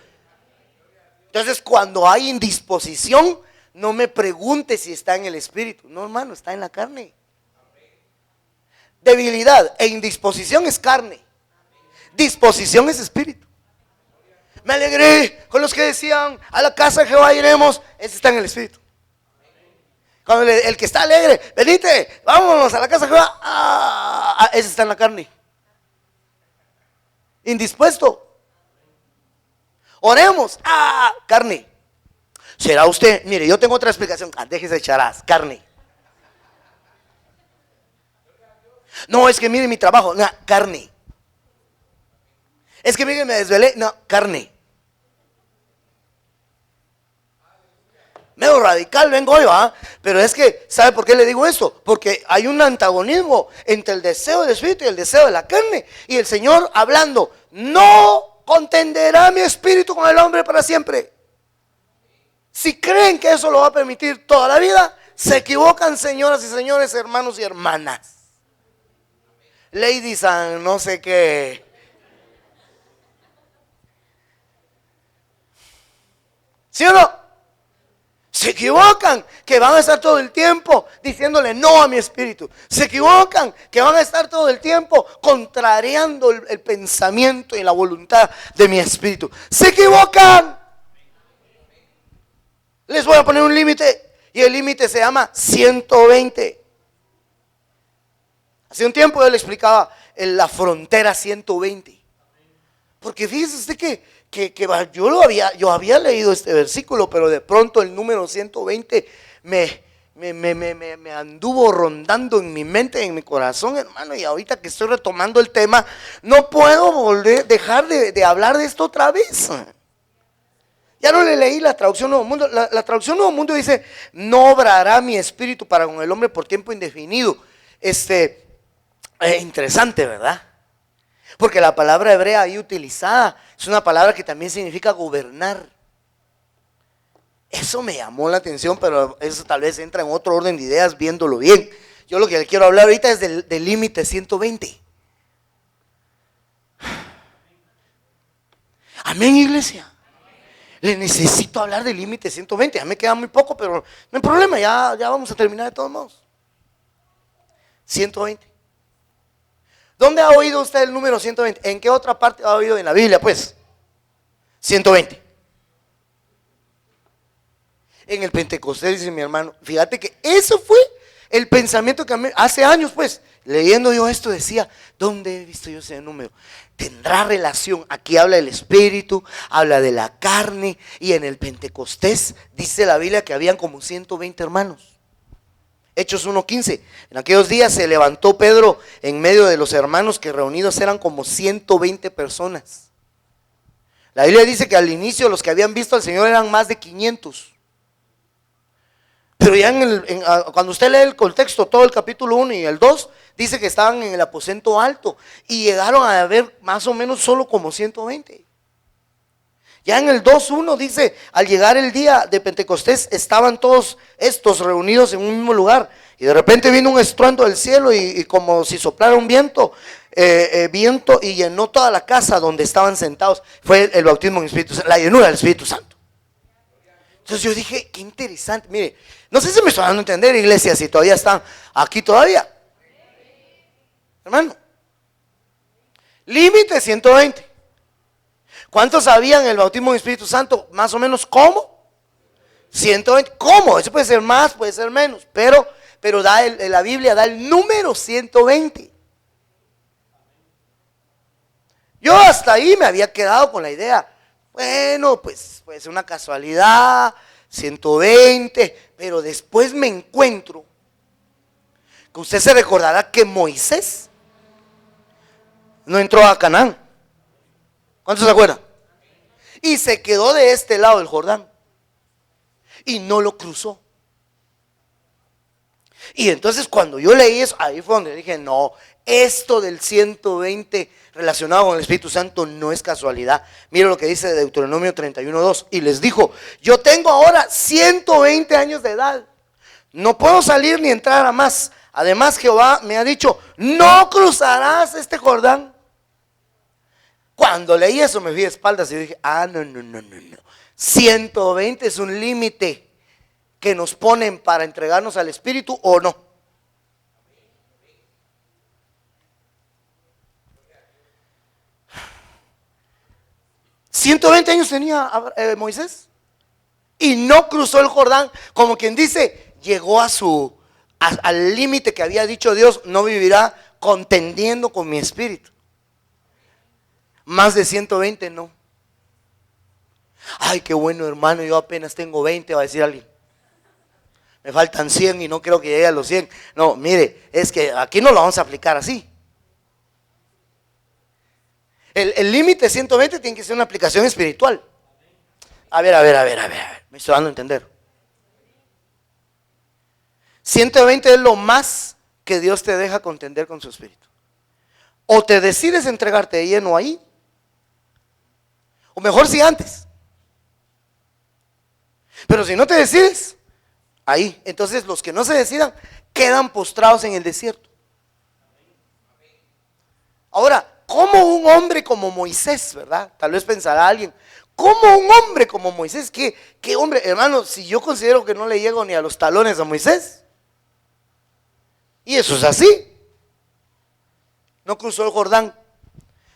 [SPEAKER 1] Entonces, cuando hay indisposición, no me pregunte si está en el espíritu. No, hermano, está en la carne. Debilidad e indisposición es carne. Disposición es espíritu. Me alegré con los que decían: a la casa de Jehová iremos. Ese está en el espíritu. Cuando el que está alegre: venite, vámonos a la casa de Jehová, ese está en la carne. Indispuesto. Oremos, carne. ¿Será usted? Mire, yo tengo otra explicación. Déjese echarás, carne. No, es que mire mi trabajo. No, carne. Es que mire, me desvelé. No, carne. Medio radical vengo hoy, ¿va? Pero es que, ¿sabe por qué le digo esto? Porque hay un antagonismo entre el deseo del espíritu y el deseo de la carne. Y el Señor hablando, no contenderá mi espíritu con el hombre para siempre. Si creen que eso lo va a permitir toda la vida, se equivocan, señoras y señores, hermanos y hermanas. Ladies and no sé qué. ¿Sí o no? Se equivocan que van a estar todo el tiempo diciéndole no a mi espíritu. Se equivocan que van a estar todo el tiempo contrariando el pensamiento y la voluntad de mi espíritu. Se equivocan. Les voy a poner un límite y el límite se llama 120. Hace un tiempo yo le explicaba la frontera 120. Porque fíjese usted que yo había leído este versículo, pero de pronto el número 120 me anduvo rondando en mi mente, en mi corazón, hermano, y ahorita que estoy retomando el tema, no puedo dejar de hablar de esto otra vez. Ya no le leí la traducción Nuevo Mundo. La traducción Nuevo Mundo dice, no obrará mi espíritu para con el hombre por tiempo indefinido. Interesante, ¿verdad? Porque la palabra hebrea ahí utilizada es una palabra que también significa gobernar. Eso me llamó la atención, pero eso tal vez entra en otro orden de ideas viéndolo bien. Yo lo que le quiero hablar ahorita es del límite 120. Amén, iglesia. Le necesito hablar del límite 120. Ya me queda muy poco, pero no hay problema, ya vamos a terminar de todos modos. 120. ¿Dónde ha oído usted el número 120? ¿En qué otra parte ha oído en la Biblia, pues? 120. En el Pentecostés, dice mi hermano. Fíjate que eso fue el pensamiento que hace años, pues, leyendo yo esto decía, ¿dónde he visto yo ese número? Tendrá relación. Aquí habla del espíritu, habla de la carne, y en el Pentecostés dice la Biblia que habían como 120 hermanos. Hechos 1:15. En aquellos días se levantó Pedro en medio de los hermanos, que reunidos eran como 120 personas. La Biblia dice que al inicio los que habían visto al Señor eran más de 500. Pero ya cuando usted lee el contexto, todo el capítulo 1 y el 2, dice que estaban en el aposento alto y llegaron a haber más o menos solo como 120. Ya en el 2:1 dice, al llegar el día de Pentecostés estaban todos estos reunidos en un mismo lugar, y de repente vino un estruendo del cielo y como si soplara un viento y llenó toda la casa donde estaban sentados. Fue el bautismo en el Espíritu Santo, la llenura del Espíritu Santo. Entonces yo dije, qué interesante. Mire, no sé si me estoy dando a entender, iglesia, si todavía están aquí todavía. Hermano, límite 120. ¿Cuántos sabían el bautismo en Espíritu Santo? Más o menos, ¿cómo? 120. ¿Cómo? Eso puede ser más, puede ser menos, pero la Biblia da el número 120. Yo hasta ahí me había quedado con la idea, bueno, pues puede ser una casualidad, 120, pero después me encuentro que usted se recordará que Moisés no entró a Canaán. ¿Cuántos se acuerdan? Y se quedó de este lado del Jordán y no lo cruzó. Y entonces cuando yo leí eso, ahí fue donde dije, no, esto del 120 relacionado con el Espíritu Santo no es casualidad. Mira lo que dice Deuteronomio 31:2. Y les dijo, yo tengo ahora 120 años de edad, no puedo salir ni entrar a más. Además Jehová me ha dicho, no cruzarás este Jordán. Cuando leí eso me vi de espaldas y dije, no. 120 es un límite que nos ponen para entregarnos al Espíritu o no. ¿120 años tenía Moisés? Y no cruzó el Jordán, como quien dice, llegó al límite que había dicho Dios, no vivirá contendiendo con mi espíritu. Más de 120 no. Ay, qué bueno, hermano, yo apenas tengo 20, va a decir alguien. Me faltan 100 y no creo que llegue a los 100. No, mire, es que aquí no lo vamos a aplicar así. El límite 120 tiene que ser una aplicación espiritual. A ver, me estoy dando a entender. 120 es lo más que Dios te deja contender con su espíritu. O te decides entregarte de lleno ahí, o mejor si antes. Pero si no te decides, ahí. Entonces los que no se decidan quedan postrados en el desierto. Ahora, ¿cómo un hombre como Moisés, verdad? Tal vez pensará alguien, ¿cómo un hombre como Moisés? ¿Qué hombre? Hermano, si yo considero que no le llego ni a los talones a Moisés. Y eso es así. No cruzó el Jordán.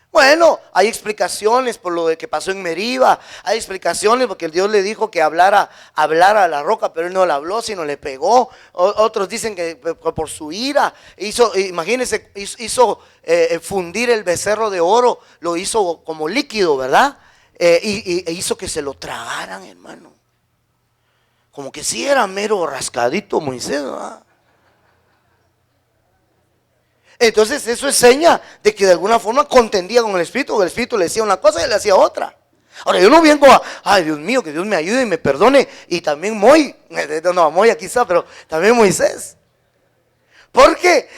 [SPEAKER 1] Bueno, hay explicaciones por lo de que pasó en Meriba. Hay explicaciones porque Dios le dijo que hablara a la roca, pero él no le habló, sino le pegó. Otros dicen que por su ira imagínense, hizo fundir el becerro de oro, lo hizo como líquido, ¿verdad? E hizo que se lo tragaran, hermano. Como que sí era mero rascadito Moisés, ¿verdad? Entonces eso es seña de que de alguna forma contendía con el Espíritu le decía una cosa y él le hacía otra. Ahora yo no vengo ay Dios mío, que Dios me ayude y me perdone, y también Moy aquí está, pero también Moisés. Porque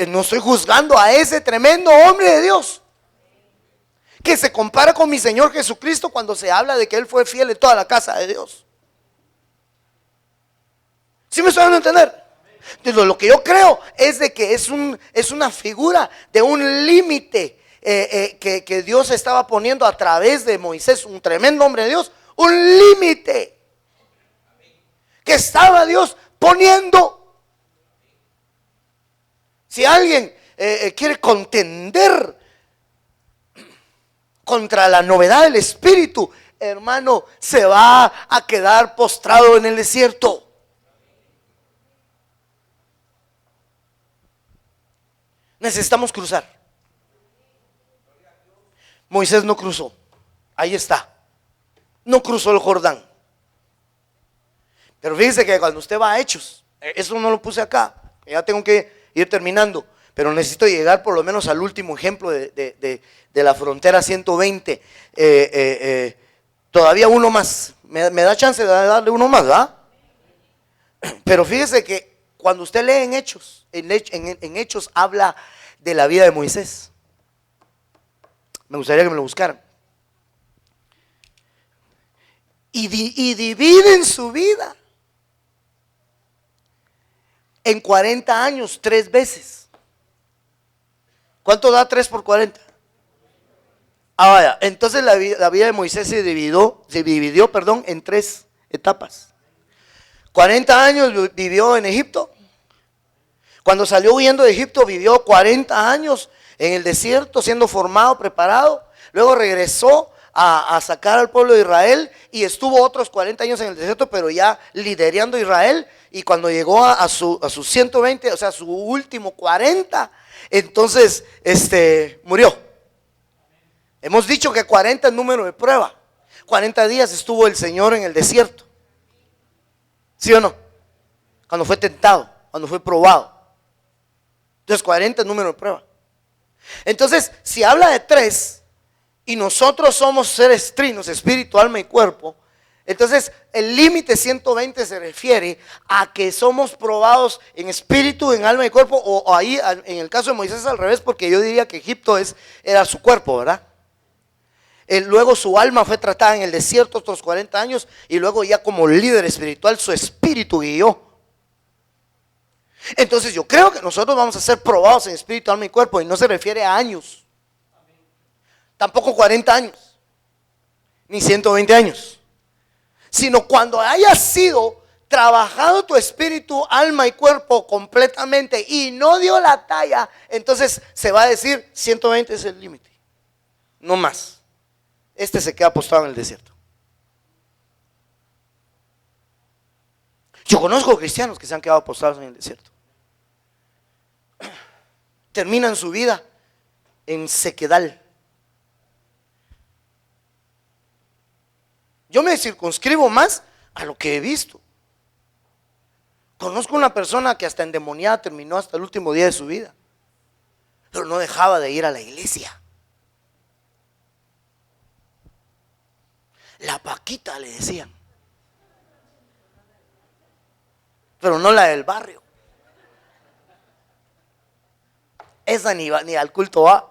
[SPEAKER 1] no estoy juzgando a ese tremendo hombre de Dios, que se compara con mi Señor Jesucristo cuando se habla de que Él fue fiel en toda la casa de Dios. ¿Sí me estoy dando a entender? Entonces, lo que yo creo es de que es una figura de un límite que Dios estaba poniendo a través de Moisés, un tremendo hombre de Dios, un límite que estaba Dios poniendo. Si alguien quiere contender contra la novedad del Espíritu, hermano, se va a quedar postrado en el desierto. Necesitamos cruzar. Moisés no cruzó. Ahí está. No cruzó el Jordán. Pero fíjense que cuando usted va a Hechos, eso no lo puse acá, ya tengo que ir terminando, pero necesito llegar por lo menos al último ejemplo de la frontera 120. Todavía uno más. ¿Me da chance de darle uno más, ¿verdad? Pero fíjese que cuando usted lee en Hechos, en Hechos habla de la vida de Moisés. Me gustaría que me lo buscaran. Y dividen su vida en 40 años, 3 veces. ¿Cuánto da 3 por 40? Vaya, entonces la vida de Moisés se dividió, en 3 etapas. 40 años vivió en Egipto. Cuando salió huyendo de Egipto, vivió 40 años en el desierto, siendo formado, preparado. Luego regresó a sacar al pueblo de Israel y estuvo otros 40 años en el desierto, pero ya liderando Israel. Y cuando llegó a sus 120, o sea, su último 40, entonces murió. Hemos dicho que 40 es número de prueba. 40 días estuvo el Señor en el desierto. ¿Sí o no? Cuando fue tentado, cuando fue probado. Entonces 40 es número de prueba. Entonces, si habla de 3 y nosotros somos seres trinos, espíritu, alma y cuerpo, entonces el límite 120 se refiere a que somos probados en espíritu, en alma y cuerpo, o ahí en el caso de Moisés al revés, porque yo diría que Egipto era su cuerpo, ¿verdad? Luego su alma fue tratada en el desierto estos 40 años y luego ya como líder espiritual su espíritu guió. Entonces yo creo que nosotros vamos a ser probados en espíritu, alma y cuerpo, y no se refiere a años, tampoco 40 años, ni 120 años, sino cuando haya sido trabajado tu espíritu, alma y cuerpo completamente y no dio la talla, entonces se va a decir 120 es el límite, no más. Se queda postrado en el desierto. Yo conozco cristianos que se han quedado postrados en el desierto. Terminan su vida en sequedal. Yo me circunscribo más a lo que he visto. Conozco una persona que hasta endemoniada terminó hasta el último día de su vida, pero no dejaba de ir a la iglesia. La Paquita le decían, pero no la del barrio. Esa ni al culto va.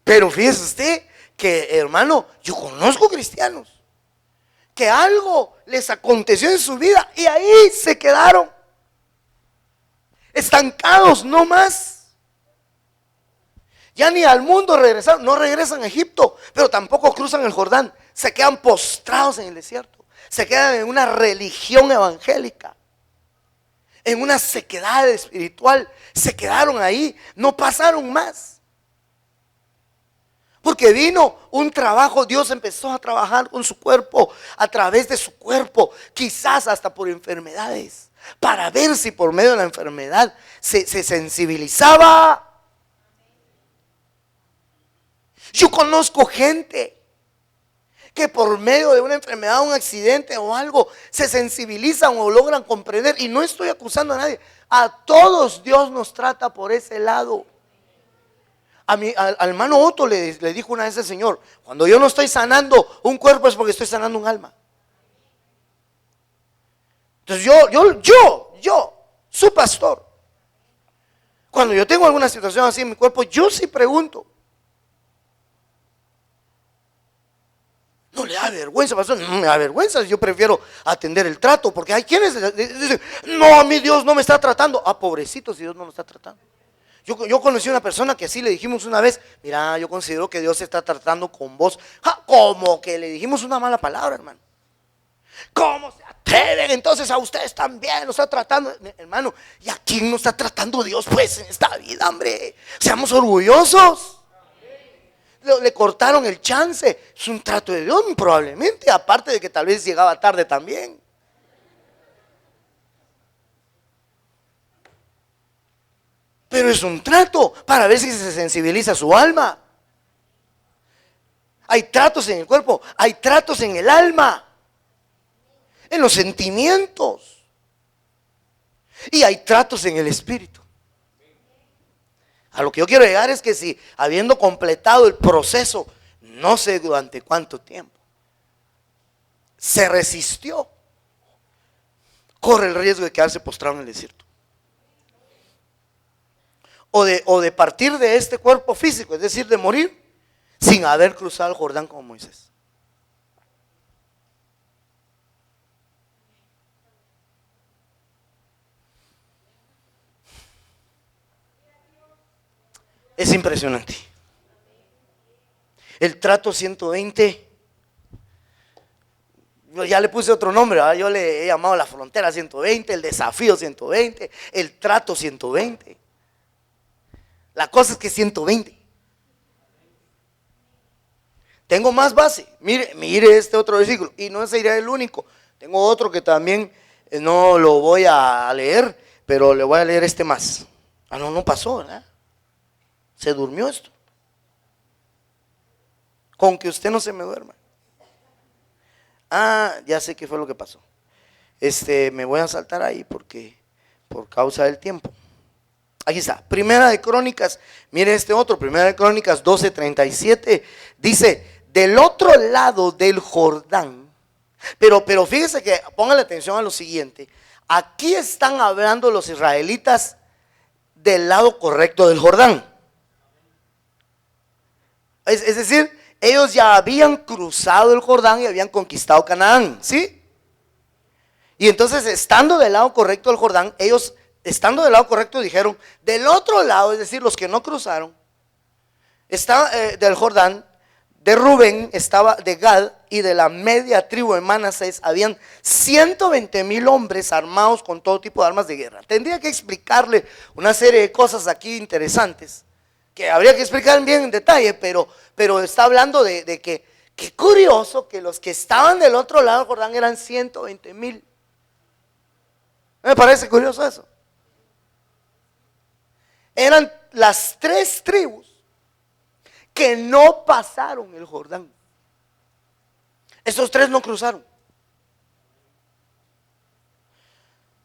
[SPEAKER 1] Pero fíjese usted que, hermano, yo conozco cristianos que algo les aconteció en su vida y ahí se quedaron estancados, no más. Ya ni al mundo regresaron, no regresan a Egipto, pero tampoco cruzan el Jordán. Se quedan postrados en el desierto, se quedan en una religión evangélica, en una sequedad espiritual. Se quedaron ahí, no pasaron más. Porque vino un trabajo, Dios empezó a trabajar con su cuerpo, a través de su cuerpo, quizás hasta por enfermedades, para ver si por medio de la enfermedad se sensibilizaba. Yo conozco gente que por medio de una enfermedad, un accidente o algo, se sensibilizan o logran comprender. Y no estoy acusando a nadie, a todos Dios nos trata por ese lado. Al hermano Otto le dijo una vez el Señor: cuando yo no estoy sanando un cuerpo es porque estoy sanando un alma. Entonces yo, su pastor, cuando yo tengo alguna situación así en mi cuerpo, yo sí pregunto. No le da vergüenza, pastor. No me da vergüenza, yo prefiero atender el trato, porque hay quienes dicen: no, a mí Dios no me está tratando. Ah, pobrecito, si Dios no lo está tratando. Yo conocí a una persona que así le dijimos una vez: mira, yo considero que Dios se está tratando con vos. Como que le dijimos una mala palabra, hermano. ¿Cómo se atreven? Entonces a ustedes también lo está tratando. Hermano, ¿y a quién nos está tratando Dios pues en esta vida, hombre? Seamos orgullosos. Le cortaron el chance. Es un trato de Dios probablemente, aparte de que tal vez llegaba tarde también. Pero es un trato para ver si se sensibiliza su alma. Hay tratos en el cuerpo, hay tratos en el alma, en los sentimientos, y hay tratos en el espíritu. A lo que yo quiero llegar es que si, habiendo completado el proceso, no sé durante cuánto tiempo, se resistió, corre el riesgo de quedarse postrado en el desierto. O de partir de este cuerpo físico, es decir, de morir sin haber cruzado el Jordán como Moisés. Es impresionante. El trato 120, ya le puse otro nombre, ¿verdad? Yo le he llamado la frontera 120, el desafío 120, el trato 120. La cosa es que 120. Tengo más base. Mire este otro versículo. Y no sería el único. Tengo otro que también no lo voy a leer, pero le voy a leer este más. Ah, no pasó, ¿verdad? Se durmió esto. Con que usted no se me duerma. Ah, ya sé qué fue lo que pasó. Me voy a saltar ahí porque por causa del tiempo. Aquí está, Primera de Crónicas, mire este otro, Primera de Crónicas 12:37, dice: del otro lado del Jordán. Pero fíjese que, póngale atención a lo siguiente. Aquí están hablando los israelitas del lado correcto del Jordán. Es decir, ellos ya habían cruzado el Jordán y habían conquistado Canaán, ¿sí? Y entonces, estando del lado correcto del Jordán, ellos, estando del lado correcto, dijeron: del otro lado, es decir, los que no cruzaron, está del Jordán, de Rubén, estaba de Gad, y de la media tribu de Manasés habían 120,000 hombres armados con todo tipo de armas de guerra. Tendría que explicarle una serie de cosas aquí interesantes, que habría que explicar bien en detalle, pero está hablando de que, qué curioso que los que estaban del otro lado del Jordán eran 120,000. Me parece curioso eso. Eran las 3 tribus que no pasaron el Jordán. Estos tres no cruzaron.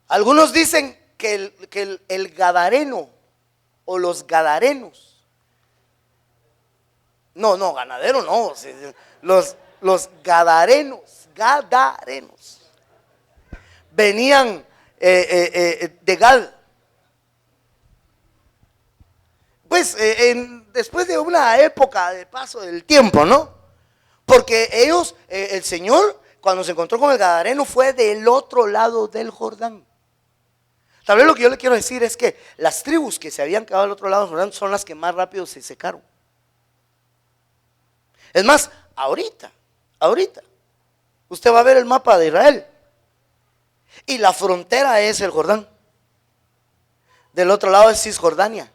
[SPEAKER 1] Algunos dicen que el gadareno o los gadarenos, no, ganadero no, los gadarenos venían de Gad. Pues después de una época de paso del tiempo, ¿no? Porque ellos, el Señor, cuando se encontró con el gadareno, fue del otro lado del Jordán. Tal vez lo que yo le quiero decir es que las tribus que se habían quedado al otro lado del Jordán son las que más rápido se secaron. Es más, ahorita, usted va a ver el mapa de Israel y la frontera es el Jordán. Del otro lado es Cisjordania.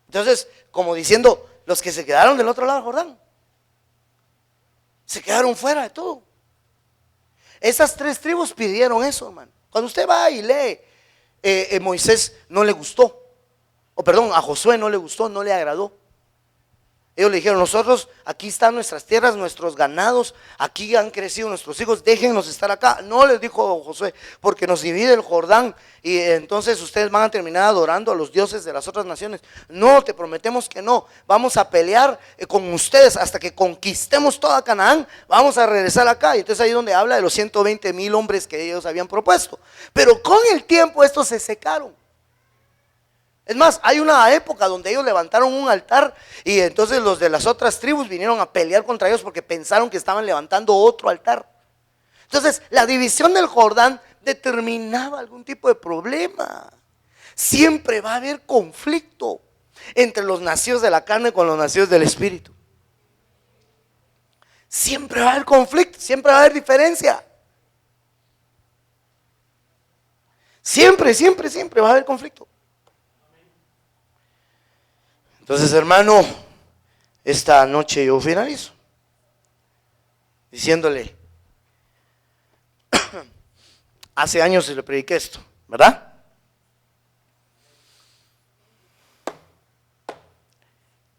[SPEAKER 1] Entonces, como diciendo, los que se quedaron del otro lado del Jordán se quedaron fuera de todo. Esas tres tribus pidieron eso, hermano. Cuando usted va y lee, Moisés no le gustó, a Josué no le gustó, no le agradó. Ellos le dijeron: nosotros, aquí están nuestras tierras, nuestros ganados, aquí han crecido nuestros hijos, déjennos estar acá. No les dijo Josué, porque nos divide el Jordán y entonces ustedes van a terminar adorando a los dioses de las otras naciones. No, te prometemos que no, vamos a pelear con ustedes hasta que conquistemos toda Canaán, vamos a regresar acá. Y entonces ahí donde habla de los 120,000 hombres que ellos habían propuesto. Pero con el tiempo estos se secaron. Es más, hay una época donde ellos levantaron un altar y entonces los de las otras tribus vinieron a pelear contra ellos porque pensaron que estaban levantando otro altar. Entonces, la división del Jordán determinaba algún tipo de problema. Siempre va a haber conflicto entre los nacidos de la carne con los nacidos del espíritu. Siempre va a haber conflicto, siempre va a haber diferencia. Siempre va a haber conflicto. Entonces, hermano, esta noche yo finalizo diciéndole, hace años le prediqué esto, ¿verdad?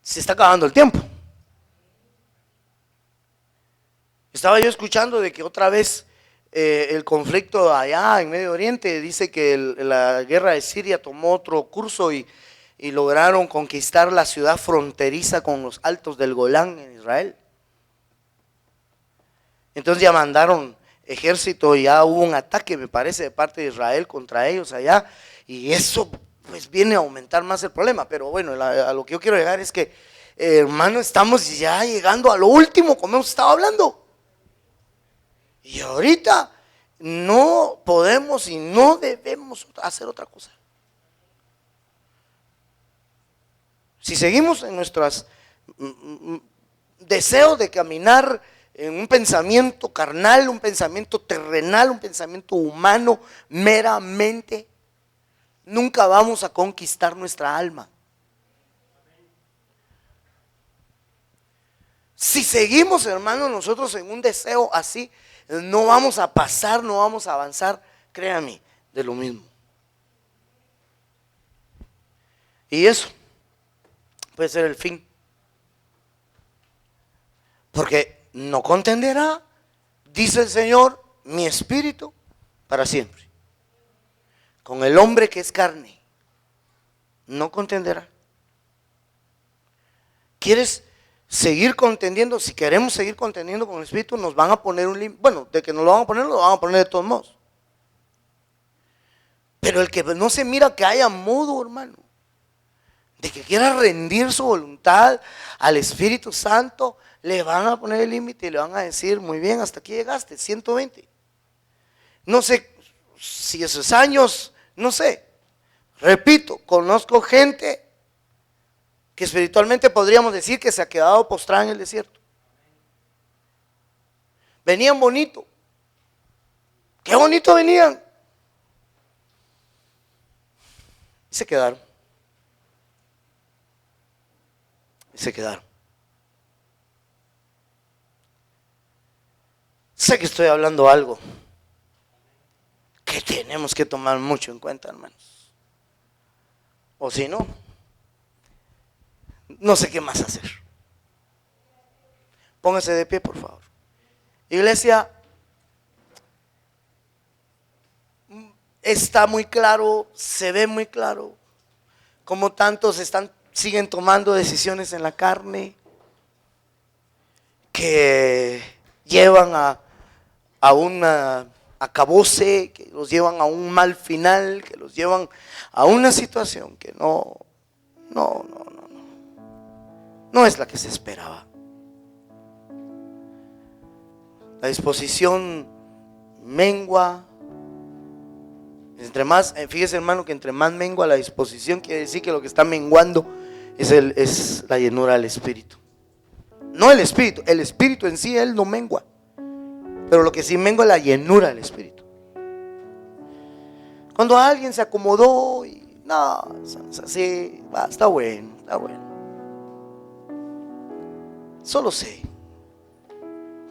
[SPEAKER 1] Se está acabando el tiempo. Estaba yo escuchando de que otra vez el conflicto allá en Medio Oriente, dice que la guerra de Siria tomó otro curso y lograron conquistar la ciudad fronteriza con los altos del Golán en Israel. Entonces ya mandaron ejército y ya hubo un ataque, me parece, de parte de Israel contra ellos allá, y eso pues viene a aumentar más el problema. Pero bueno, a lo que yo quiero llegar es que, hermano, estamos ya llegando a lo último, como hemos estado hablando. Y ahorita no podemos y no debemos hacer otra cosa. Si seguimos en nuestros deseos de caminar en un pensamiento carnal, un pensamiento terrenal, un pensamiento humano meramente, nunca vamos a conquistar nuestra alma. Si seguimos, hermano, nosotros en un deseo así, no vamos a pasar, no vamos a avanzar, créame, de lo mismo. Y eso puede ser el fin. Porque no contenderá, dice el Señor, mi espíritu para siempre. Con el hombre que es carne, no contenderá. ¿Quieres seguir contendiendo? Si queremos seguir contendiendo con el espíritu, nos van a poner un límite. Bueno, de que nos lo van a poner, lo van a poner de todos modos. Pero el que no se mira que haya modo, hermano, de que quiera rendir su voluntad al Espíritu Santo, le van a poner el límite y le van a decir: muy bien, hasta aquí llegaste, 120. No sé si esos años, no sé. Repito, conozco gente que espiritualmente podríamos decir que se ha quedado postrada en el desierto. Venían bonito. Qué bonito venían. Y se quedaron. Sé que estoy hablando algo que tenemos que tomar mucho en cuenta, hermanos. O si no, no sé qué más hacer. Póngase de pie, por favor. Iglesia, está muy claro, se ve muy claro cómo tantos siguen tomando decisiones en la carne que llevan a un acabose, que los llevan a un mal final, que los llevan a una situación que no es la que se esperaba. La disposición mengua. Entre más, fíjese hermano, que entre más mengua la disposición, quiere decir que lo que está menguando es la llenura del Espíritu. No el Espíritu en sí, Él no mengua, pero lo que sí mengua es la llenura del Espíritu. Cuando alguien se acomodó y no, es así, está bueno. Solo sé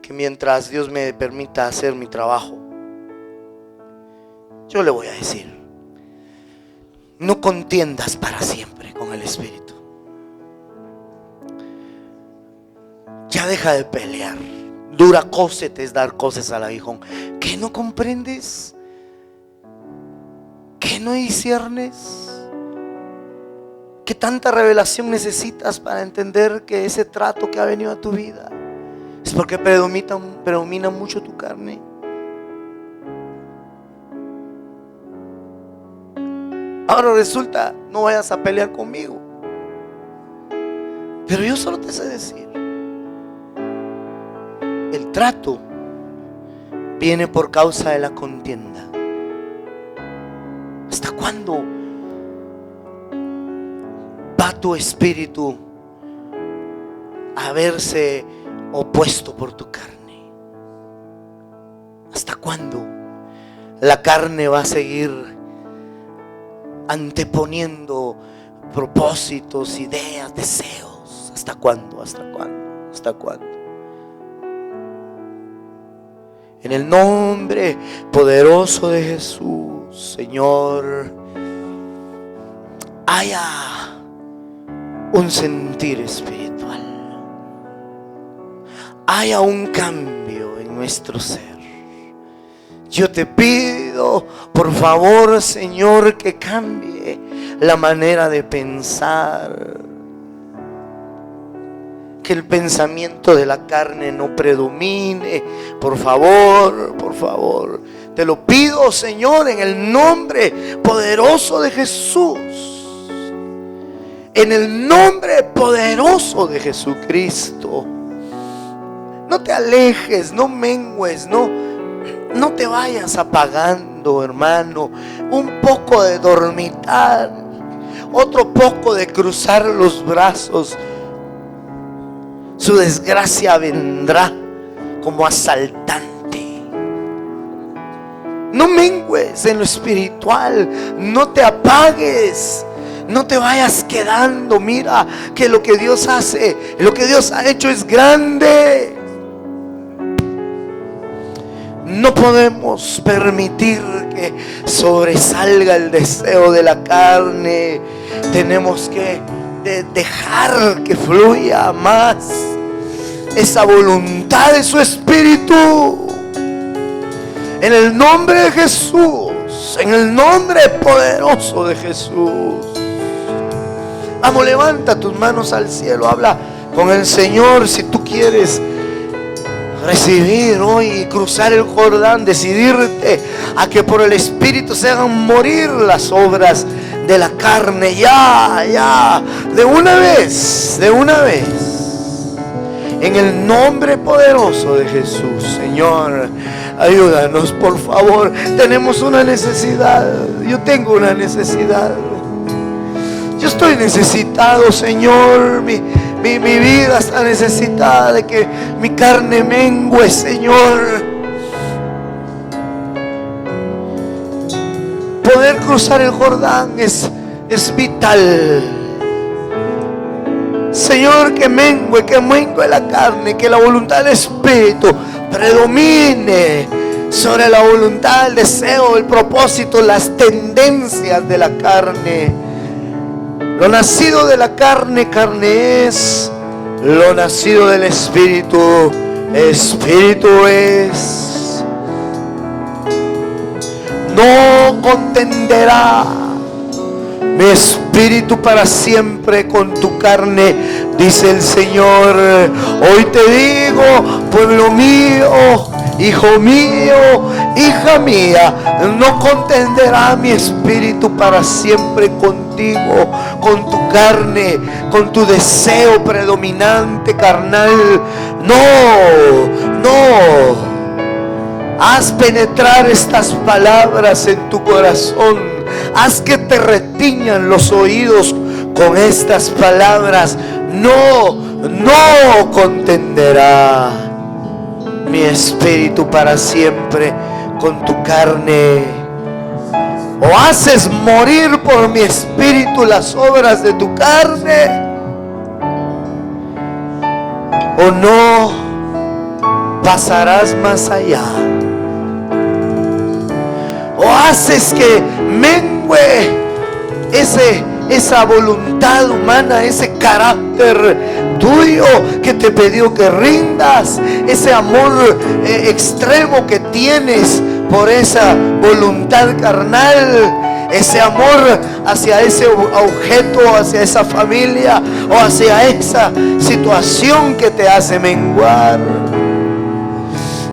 [SPEAKER 1] que mientras Dios me permita hacer mi trabajo, yo le voy a decir: no contiendas para siempre con el Espíritu. Ya deja de pelear. Dura cosete es dar cosas al aguijón. ¿Qué no comprendes? ¿Qué no disciernes? ¿Qué tanta revelación necesitas para entender que ese trato que ha venido a tu vida es porque predomina mucho tu carne? Ahora resulta, no vayas a pelear conmigo, pero yo solo te sé decir: el trato viene por causa de la contienda. ¿Hasta cuándo va tu espíritu a verse opuesto por tu carne? ¿Hasta cuándo la carne va a seguir anteponiendo propósitos, ideas, deseos? ¿Hasta cuándo? En el nombre poderoso de Jesús, Señor, haya un sentir espiritual, haya un cambio en nuestro ser. Yo te pido, por favor, Señor, que cambie la manera de pensar, que el pensamiento de la carne no predomine. Por favor, te lo pido, Señor, en el nombre poderoso de Jesús, en el nombre poderoso de Jesucristo. No te alejes, no mengues, no te vayas apagando, hermano. Un poco de dormitar, otro poco de cruzar los brazos. Su desgracia vendrá como asaltante. No mengues en lo espiritual, no te apagues, no te vayas quedando. Mira que lo que Dios hace, lo que Dios ha hecho es grande. No podemos permitir que sobresalga el deseo de la carne. Tenemos que dejar que fluya más esa voluntad de su Espíritu. En el nombre de Jesús, en el nombre poderoso de Jesús. Vamos, levanta tus manos al cielo, habla con el Señor. Si tú quieres recibir hoy y cruzar el Jordán, decidirte a que por el Espíritu se hagan morir las obras de la carne, ya, de una vez, en el nombre poderoso de Jesús. Señor, ayúdanos, por favor. Tenemos una necesidad. Yo tengo una necesidad. Yo estoy necesitado, Señor. Mi vida está necesitada de que mi carne mengue, Señor. Poder cruzar el Jordán es vital. Señor, que mengue la carne, que la voluntad del Espíritu predomine sobre la voluntad, el deseo, el propósito, las tendencias de la carne. Lo nacido de la carne, carne es. Lo nacido del Espíritu, Espíritu es. No contenderá mi espíritu para siempre con tu carne, dice el Señor. Hoy te digo, pueblo mío, hijo mío, hija mía, no contenderá mi espíritu para siempre contigo, con tu carne, con tu deseo predominante carnal. No, no. Haz penetrar estas palabras en tu corazón. Haz que te retiñan los oídos con estas palabras. No, no contenderá mi espíritu para siempre con tu carne. O haces morir por mi espíritu las obras de tu carne, o no pasarás más allá. O haces que mengue esa voluntad humana, ese carácter tuyo que te pidió que rindas, ese amor extremo que tienes por esa voluntad carnal, ese amor hacia ese objeto, hacia esa familia o hacia esa situación que te hace menguar.